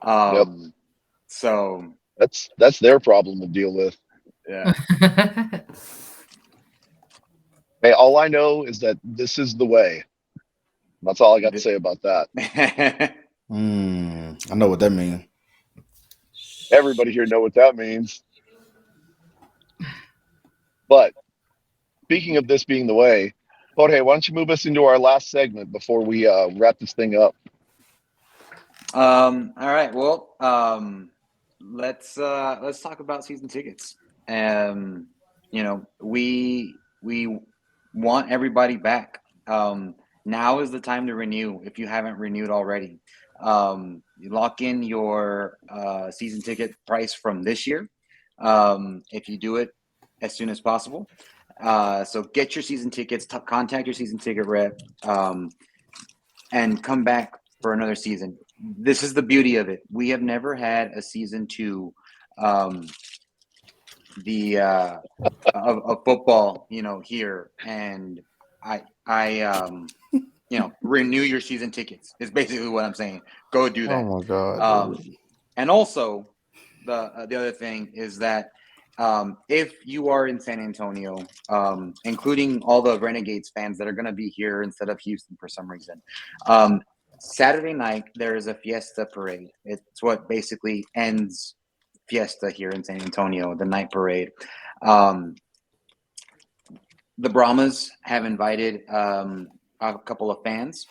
yep, Um, so that's their problem to deal with. yeah. Hey, all I know is that this is the way. That's all I got to say about that. I know what that means. Everybody here know what that means. But speaking of this being the way, Jorge, why don't you move us into our last segment before we wrap this thing up? All right. Well, let's talk about season tickets. Um, we want everybody back. Now is the time to renew if you haven't renewed already. You lock in your season ticket price from this year. If you do it as soon as possible. So get your season tickets. Contact your season ticket rep. And come back for another season. This is the beauty of it. We have never had a season two, um, the of football, here, and renew your season tickets is basically what I'm saying. Go do Oh that. my god, Um, dude. and also, the other thing is that if you are in San Antonio, including all the Renegades fans that are going to be here instead of Houston for some reason, um, Saturday night there is a fiesta parade. It's what basically ends fiesta here in San Antonio, the night parade. Um, the Brahmas have invited a couple of fans.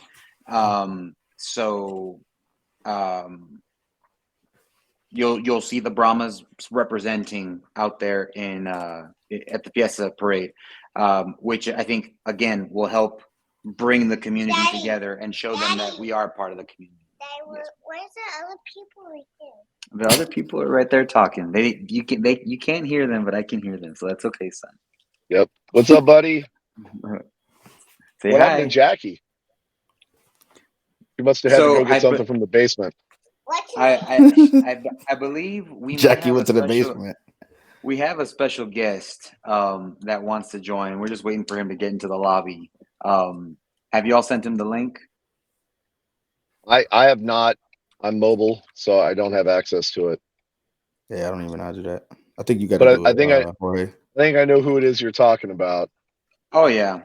So you'll see the Brahmas representing out there in at the Fiesta Parade, which I think again will help bring the community together and show them that we are part of the community. Where's the other people right there? The other people are right there talking. You can't hear them, but I can hear them, so that's okay, son. Yep. What's up, buddy? Say What hi. happened to Jackie? You must have had to go get something from the basement. I believe we Jackie might went to have the basement. We have a special guest that wants to join. We're just waiting for him to get into the lobby. Have you all sent him the link? I have not. I'm mobile, so I don't have access to it. Yeah, I don't even know how to do that. I think you got to But do I it. think Jorge. I think I know who it is you're talking about. Oh yeah.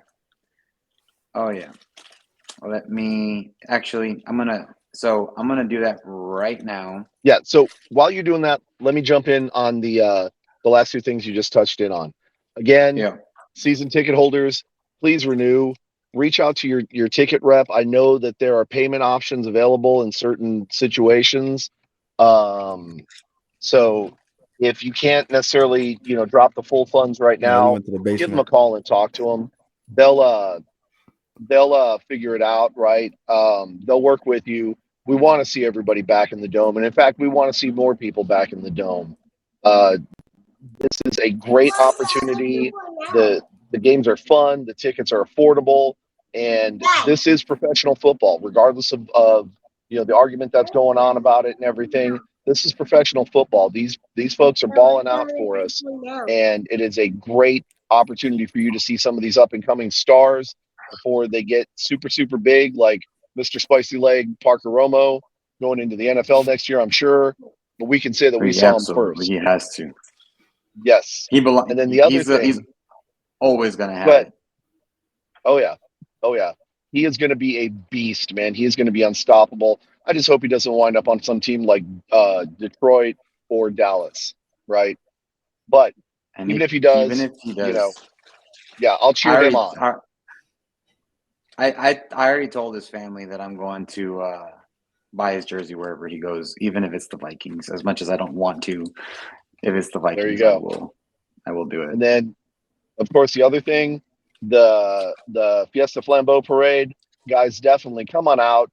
Let me actually. I'm gonna do that right now. Yeah. So while you're doing that, let me jump in on the last two things you just touched in on. Again, Yeah. season ticket holders, please renew. Reach out to your ticket rep. I know that there are payment options available in certain situations. So if you can't necessarily, drop the full funds right Yeah, we now, went to the give them a basement. call and talk to them. They'll figure it out, right? They'll work with you. We want to see everybody back in the dome, and in fact, we want to see more people back in the dome. Uh, this is a great opportunity. The games are fun, the tickets are affordable, and this is professional football, regardless of the argument that's going on about it and everything. This is professional football. These folks are balling out for us, and it is a great opportunity for you to see some of these up and coming stars before they get super super big, like Mr. Spicy Leg Parker Romo going into the NFL next year, I'm sure. But we can say that we saw him Absolutely, first. he has to. Yes. He belongs. And then the other thing, He's always gonna have but it. oh yeah, oh yeah, he is going to be a beast, man. He is going to be unstoppable. I just hope he doesn't wind up on some team like Detroit or Dallas, right? But And even if he even does, if he does, yeah, I'll cheer him on. I already told his family that I'm going to buy his jersey wherever he goes, even if it's the Vikings. As much as I don't want to, if it's the Vikings, There you go. I will do it. And then, of course, the other thing, the Fiesta Flambeau Parade, guys, definitely come on out,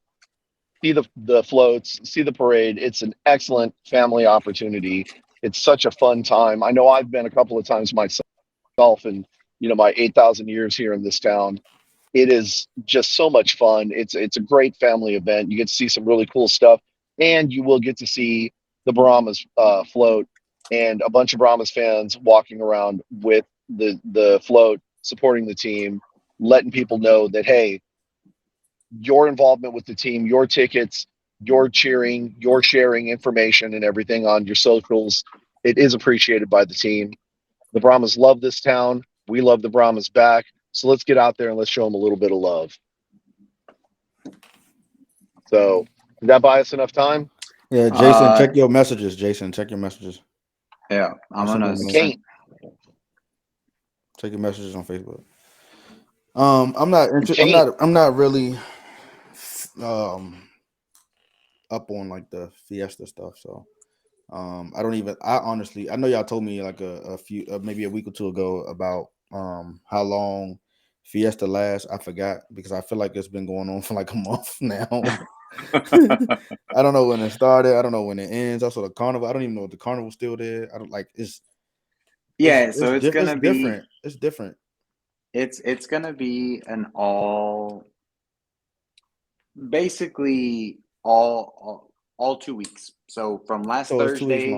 see the floats, see the parade. It's an excellent family opportunity. It's such a fun time. I know I've been a couple of times myself in my 8,000 years here in this town. It is just so much fun. It's a great family event. You get to see some really cool stuff, and you will get to see the Brahmas float and a bunch of Brahmas fans walking around with the float, supporting the team, letting people know that hey, your involvement with the team, your tickets, your cheering, your sharing information and everything on your socials, it is appreciated by the team. The Brahmas love this town. We love the Brahmas back. So let's get out there and let's show them a little bit of love. So did that buy us enough time? Yeah, Jason, check your messages. Jason, check your messages. Yeah, I'm gonna check your messages on Facebook. I'm not interested. I'm not really up on like the Fiesta stuff. So I don't even. I honestly, I know y'all told me like a few, maybe a week or two ago about how long Fiesta lasts. I forgot because I feel like it's been going on for like a month now. I don't know when it started. I don't know when it ends. Also, the carnival. I don't even know if the carnival's still there. I don't like it's. Yeah, so it's gonna be different. It's different. It's gonna be an basically all 2 weeks. So from last Thursday,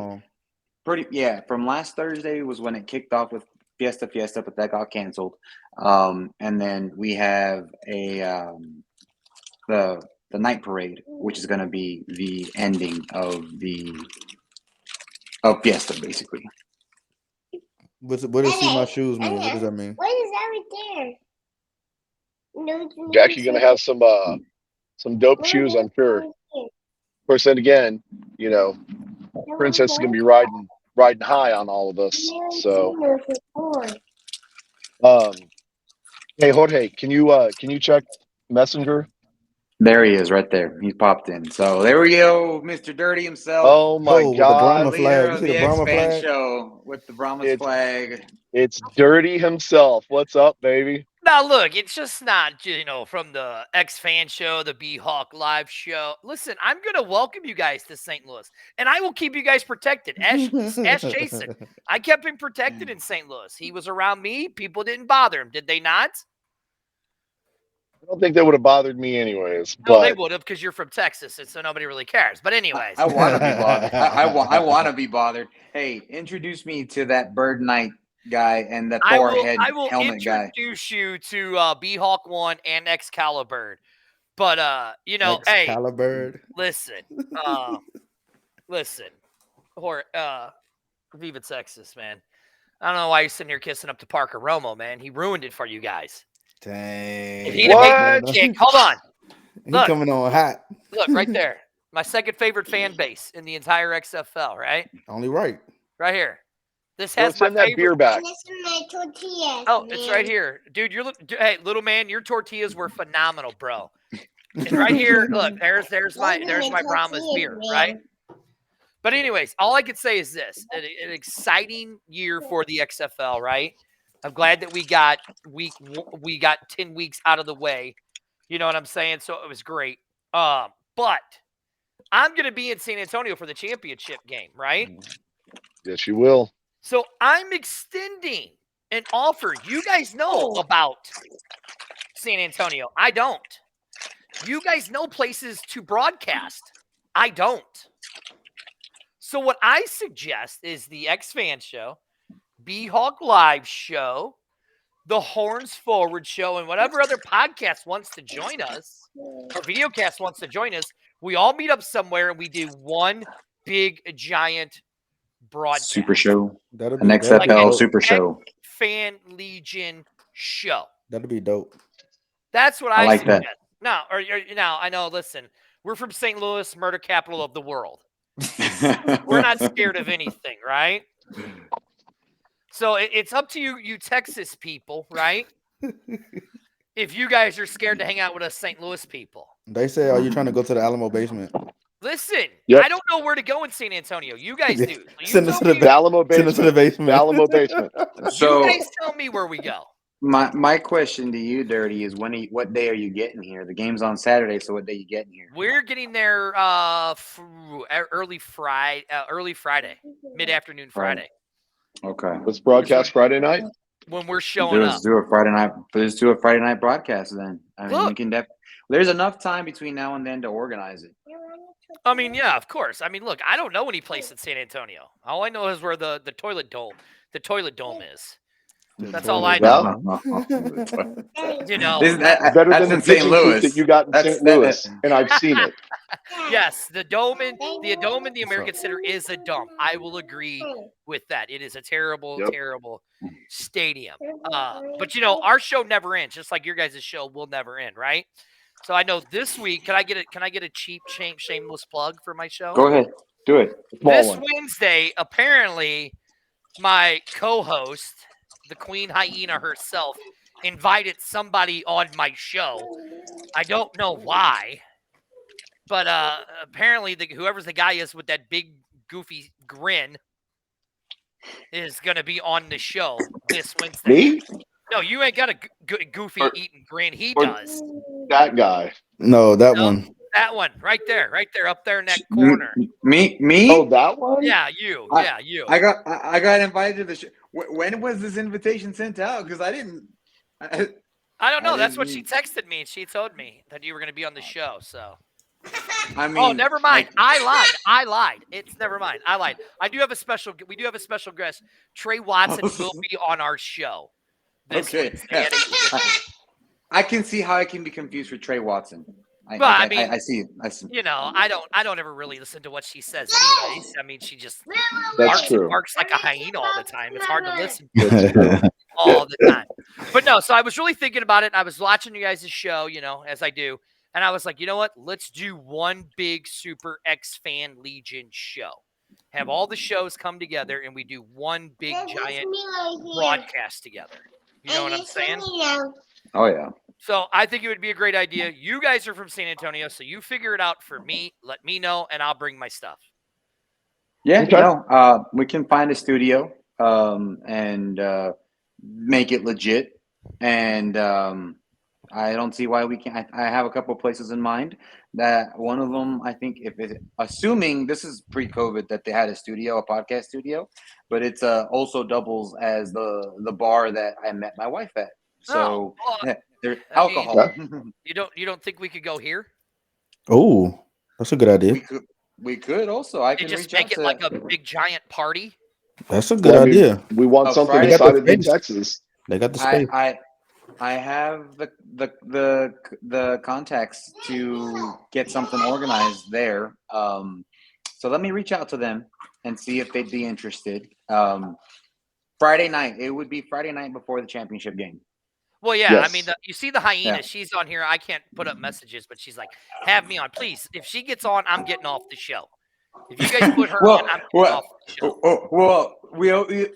from last Thursday was when it kicked off with Fiesta, but that got canceled. And then we have the night parade, which is gonna be the ending of Fiesta, basically. What does see my shoes mean? What does that mean? What is that right there? Jack, you're gonna have some dope shoes, I'm sure. Of course, then again, Princess is gonna be riding high on all of us. So, hey Jorge, can you check Messenger? There he is, right there. He popped in. So there we go, Mr. Dirty himself. Oh my Oh, with the Brahma God! Leader flag. You of see the the X Brahma Fan flag? Show with the Brahmas It's flag. it's Dirty himself. What's up, baby? Now, look, it's just not, from the X Fan Show, the B Hawk Live Show. Listen, I'm going to welcome you guys to St. Louis, and I will keep you guys protected. Ask Jason. I kept him protected in St. Louis. He was around me. People didn't bother him. Did they not? I don't think that would have bothered me anyways. No, they But would have because you're from Texas, and so nobody really cares. But anyways. I want to be bothered. I want to be bothered. Hey, introduce me to that Bird Knight guy and the Thor head I will helmet guy. introduce you to B Hawk 1 and Excalibur. But, hey, Excalibur. listen. Listen. Viva Texas, man. I don't know why you're sitting here kissing up to Parker Romo, man. He ruined it for you guys. Dang. If he didn't make the kick, hold on. He Look. coming on hot. Look, right there. My second favorite fan base in the entire XFL, right? Only right. Right here. This has send my that beer favorite. back. Oh, it's right here. Dude, hey, little man, your tortillas were phenomenal, bro. And right here, look, there's my Brahmas beer, right? But anyways, all I could say is this: an exciting year for the XFL, right? I'm glad that we got 10 weeks out of the way. You know what I'm saying? So it was great. But I'm going to be in San Antonio for the championship game, right? Yes, you will. So I'm extending an offer. You guys know about San Antonio. I don't. You guys know places to broadcast. I don't. So what I suggest is the X Fan Show, B Hawk Live Show, the Horns Forward Show, and whatever other podcast wants to join us, or videocast wants to join us. We all meet up somewhere and we do one big giant broadcast. Super show. That'll An be XFL dope. Super Show. Fan Legion show. That'll be dope. That's what I like suggest. that. Now, I know. Listen, we're from St. Louis, murder capital of the world. We're not scared of anything, right? So it's up to you Texas people, right? If you guys are scared to hang out with us St. Louis people. They say, are you trying to go to the Alamo basement? Listen, Yep. I don't know where to go in San Antonio. You guys do. So you Send us tell to me- The Alamo Send us to the basement. basement. The Alamo basement. So you guys tell me where we go. my question to you, Dirty, is what day are you getting here? The game's on Saturday, so what day you getting here? We're getting there early Friday, mid-afternoon Friday. Okay. Let's broadcast Friday night. When we're showing up. Let's do a Friday night. Let's do a Friday night broadcast then. I mean, Look. we can there's enough time between now and then to organize it. I mean, yeah, of course. I mean, look, I don't know any place in San Antonio. All I know is where the toilet dome is. That's all I know. You know, Better that's than the in St. pigeon coop Louis that you got in St. Louis, and I've seen it. yes, the dome in the American Center is a dump. I will agree with that. It is a terrible, terrible stadium. But our show never ends, just like your guys' show will never end, right? So I know this week, can I get a cheap shameless plug for my show? Go ahead. Do it. This Wednesday, apparently, my co-host, the Queen Hyena herself, invited somebody on my show. I don't know why, but apparently whoever's the guy is with that big goofy grin is going to be on the show this Wednesday. Me? No, you ain't got a goofy eating grin. He does. That guy. No, that one. That one right there, up there in that corner. Me? Oh, that one? Yeah, you. You. I got invited to the show. When was this invitation sent out? Because I didn't. I don't know. That's what she texted me, and she told me that you were going to be on the show. So. I mean. Oh, never mind. I lied. It's never mind. I lied. We do have a special guest. Trey Watson will be on our show. Okay. I can see how I can be confused with Trey Watson. I see. I don't ever really listen to what she says anyways. I mean, she just barks like a hyena all the time. It's hard to listen to all the time. But no, so I was really thinking about it. And I was watching you guys' show, as I do. And I was like, you know what? Let's do one big Super X Fan Legion show. have all the shows come together, and we do one big This is giant me right here. broadcast together. You know And what I'm you see saying? me now. Oh yeah. So I think it would be a great idea. You guys are from San Antonio, so you figure it out for me. Let me know, and I'll bring my stuff. Yeah, Okay. no, we can find a studio and make it legit. And I don't see why we can't. I have a couple of places in mind. That one of them, I think, if it, assuming this is pre-COVID, that they had a studio, a podcast studio, but it's also doubles as the bar that I met my wife at. So Oh, there's I mean, alcohol. you don't think we could go here Oh, that's a good idea. we could also. I and can just reach make out it like to a big giant party? That's a good Well, I mean, idea. we want a something They Friday. got the decidedly space. Texas. They got the I space. I have the contacts to get something organized there. So let me reach out to them and see if they'd be interested. Friday night. It would be Friday night before the championship game. Well, yeah. I Yes. mean, you see the hyena. Yeah. She's on here. I can't put up messages, but she's like, "Have me on, please." If she gets on, I'm getting off the show. If you guys put her on, I'm getting off the show. Well,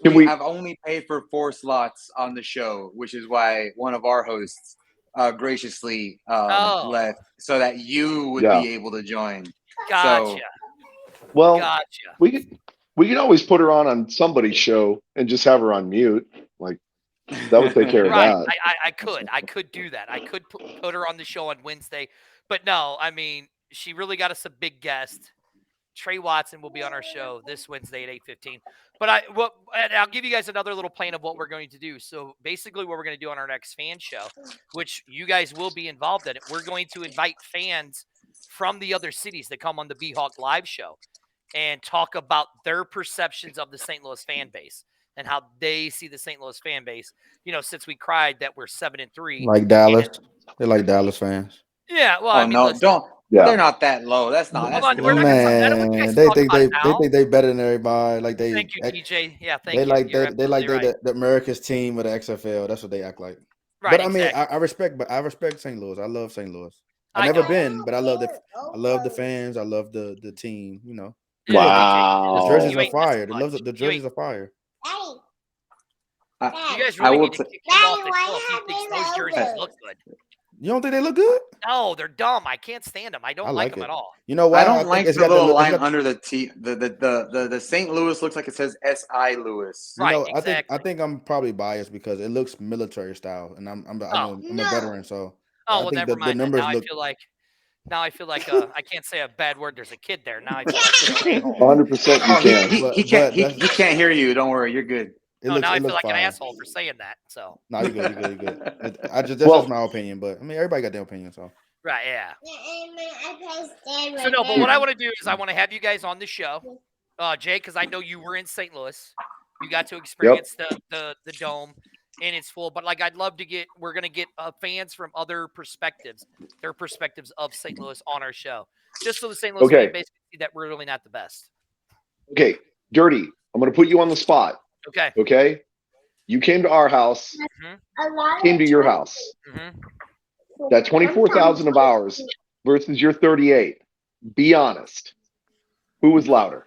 Can we? have only paid for 4 slots on the show, which is why one of our hosts graciously Oh, left so that you would Yeah. be able to join. gotcha, Well, gotcha. we could always put her on somebody's show and just have her on mute. Like that would take care of Right. that. I could do that. I could put her on the show on Wednesday, but no, I mean, she really got us a big guest. Trey Watson will be on our show this Wednesday at 8:15. But and I'll give you guys another little plan of what we're going to do. So basically, what we're going to do on our next fan show, which you guys will be involved in it, we're going to invite fans from the other cities that come on the B-Hawk live show and talk about their perceptions of the St. Louis fan base and how they see the St. Louis fan base. You know, since we cried that we're 7-3, Like Dallas. They're like Dallas fans. yeah. Well, Oh I mean, no, listen, don't. Yeah. They're not that low. That's not. hold That's on, too we're low. not going to talk. I don't want you Man, guys to talk about it they now. think they better than everybody. Like Thank you, DJ. Yeah, thank they you. like You're they like absolutely right. the America's team of the XFL. That's what they act like. Right, But I mean, exactly. I respect St. Louis. I love St. Louis. I I've never know. been, but I love the fans. I love the team. You know, Yeah, Wow. the DJ, jerseys you are ain't missing fire. much. The jerseys are fire. Daddy, I, You guys I really will need to t- kick him off Daddy, the why show if he you thinks have those me jerseys over? look good. You don't think they look good? No, they're dumb. I can't stand them. I don't I like like them it. at all. You know why? I don't think like it's the got little it's line got- under the T. The St. Louis looks like it says S.I. Louis. You Right, know, exactly. I think I'm probably biased because it looks military style, and I'm Oh. a veteran, so Oh, I well, think never the mind. Then. numbers Now look. I feel like I can't say a bad word. There's a kid there. Now I feel like an a-hole. 100% you Oh, can. he can't he can't hear you. Don't worry, you're good. No, now I It feel looks like an fire. asshole for saying that. So No, you good, you good. That's Well- just my opinion, but I mean everybody got their opinion, so right, yeah. And my iPad's dead So right no, but what now. I want to do is I want to have you guys on the show, Jay, because I know you were in St. Louis. You got to experience the dome, and it's full. But like, I'd love to get. We're gonna get fans from other perspectives, their perspectives of St. Louis on our show, just so the St. Louis Okay. fan base can see that we're really not the best. Okay, Dirty. I'm going to put you on the spot. Okay. Okay. You came to our house. A lot Came of to your times- house. Mm-hmm. That 24,000 of ours versus your 38. Be honest. Who was louder?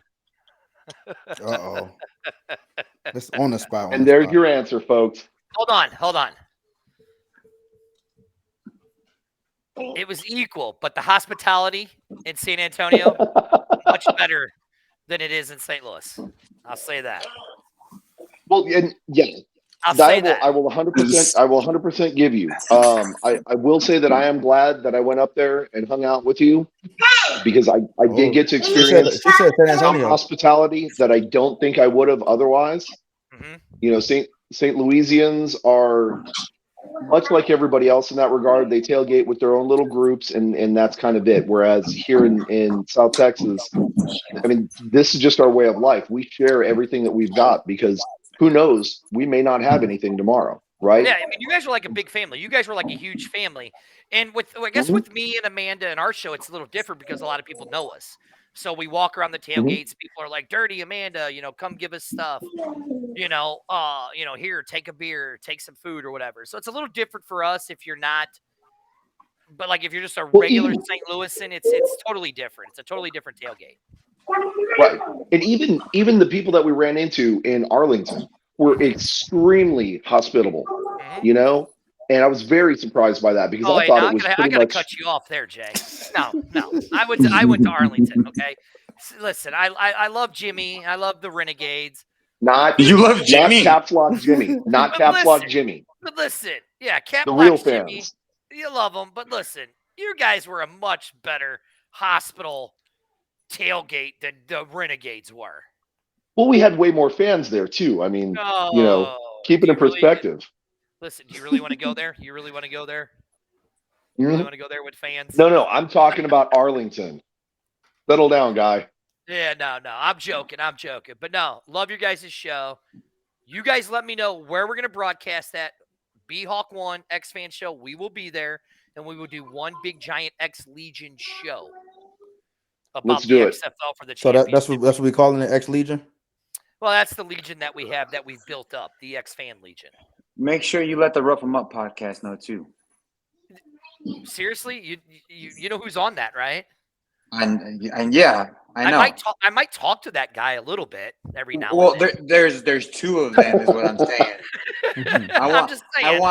oh, that's on the spot. And there's your answer, folks. Hold on. It was equal, but the hospitality in San Antonio much better than it is in St. Louis. I'll say that. Well, and yeah, I'll say that. I will 100%. I will 100% give you. I will say that I am glad that I went up there and hung out with you because I did get to experience She said San some Antonio. hospitality that I don't think I would have otherwise. Mm-hmm. You know, St. Louisians are much like everybody else in that regard. They tailgate with their own little groups, and that's kind of it. Whereas here in South Texas, I mean, this is just our way of life. We share everything that we've got because who knows, we may not have anything tomorrow, right? Yeah, I mean, you guys were like a big family. You guys were like a huge family. And I guess with me and Amanda and our show, it's a little different because a lot of people know us. So we walk around the tailgates. People are like, "Dirty Amanda, come give us stuff. Here, take a beer, take some food or whatever." So it's a little different for us if you're not. But like if you're just a regular St. Louisan, it's totally different. It's a totally different tailgate. Right. And even the people that we ran into in Arlington were extremely hospitable, Mhm. you know? And I was very surprised by that because Oh, I wait, thought now it was I pretty gotta much cut you off there, Jay. No. I went to Arlington. Okay, listen, I love Jimmy. I love the Renegades. not You love not Jimmy? caps lock Jimmy, not But caps lock listen, Jimmy. yeah, Cap The real Black's Jimmy. fans. You love him, but listen, you guys were a much better hospital tailgate than the Renegades were. Well, we had way more fans there too. I mean, Oh, keep do it in you really perspective. listen? Do you really want to go there? You really want to go there? You really Mhm. want to go there with fans? No, I'm talking about Arlington. Settle down, guy. Yeah, no, I'm joking. But no, love your guys' show. You guys let me know where we're going to broadcast that. B-Hawk 1 X-Fan show. We will be there, and we will do one big giant X-Legion show Let's about the do it. XFL for the So that's championship. what we calling it, X Legion. Well, that's the Legion that we have that we've built up, the X-Fan Legion. Make sure you let the Rough 'em Up podcast know too. Seriously? You know who's on that, right? And yeah, I know. I might talk to that guy a little bit every now Well, and then. there's two of them, is what I'm saying. I'm just saying.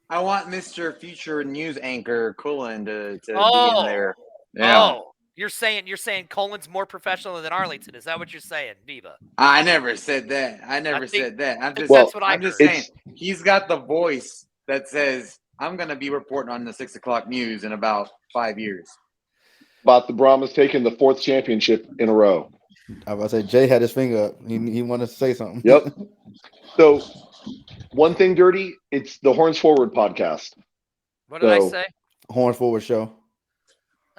I want Mr. Future News Anchor Cullen to be in Oh, there. Yeah. oh, you're saying Colin's more professional than Arlington. Is that what you're saying, Viva? I never said that. I never think said that. that's what I I'm just heard. saying he's got the voice that says I'm gonna be reporting on the 6 o'clock news in about 5 years. About the Brahmas taking the 4th championship in a row. I was about to say Jay had his finger up. He wanted to say something. Yep. So, one thing, Dirty, it's the Horns Forward podcast. What did I So- say? Horns Forward show.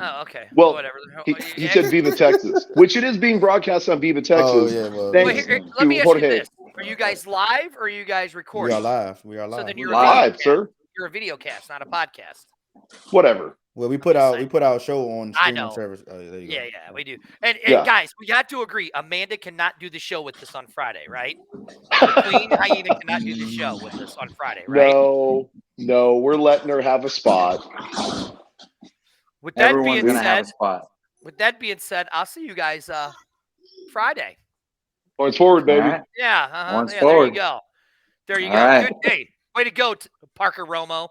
Oh, okay. Well, Whatever. He said Viva Texas, which it is being broadcast on Viva Texas. Oh yeah, well, Wait, Thanks here, to let me ask you Jorge. this: are you guys live or are you guys we recording? are live. We are live. So then We're you're live. Live, sir. You're a video cast, not a podcast. Whatever. Well, we put our show on I streaming know. service. Oh, there you go. Yeah, we do. And Yeah. guys, we got to agree. Amanda cannot do the show with us on Friday, right? The Queen Hyena cannot do the show with us on Friday, right? No, we're letting her have a spot. With that Everyone's being gonna have a said, spot. I'll see you guys Friday. Horns Forward, baby. All right. Yeah, Once yeah. forward. There you All go. right. Good. Hey, way to go, Parker Romo.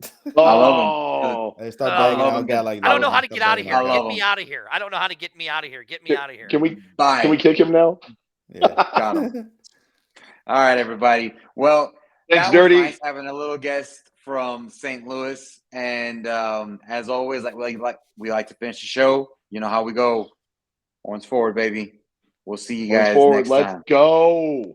I love Oh, Hey, stop I bagging love out a him. guy like that. don't know how to Stop get out of bagging here. I love Get me him. out of here. I don't know how to get me out of here. Get me out of here. can we Bye. kick him now? Yeah. Got him. All right, everybody. Well, Thanks, that Dirty. was nice having a little guest from St. Louis, and as always, we like to finish the show. You know how we go. Horns forward, baby. We'll see you Horns guys Forward. next Let's time. go.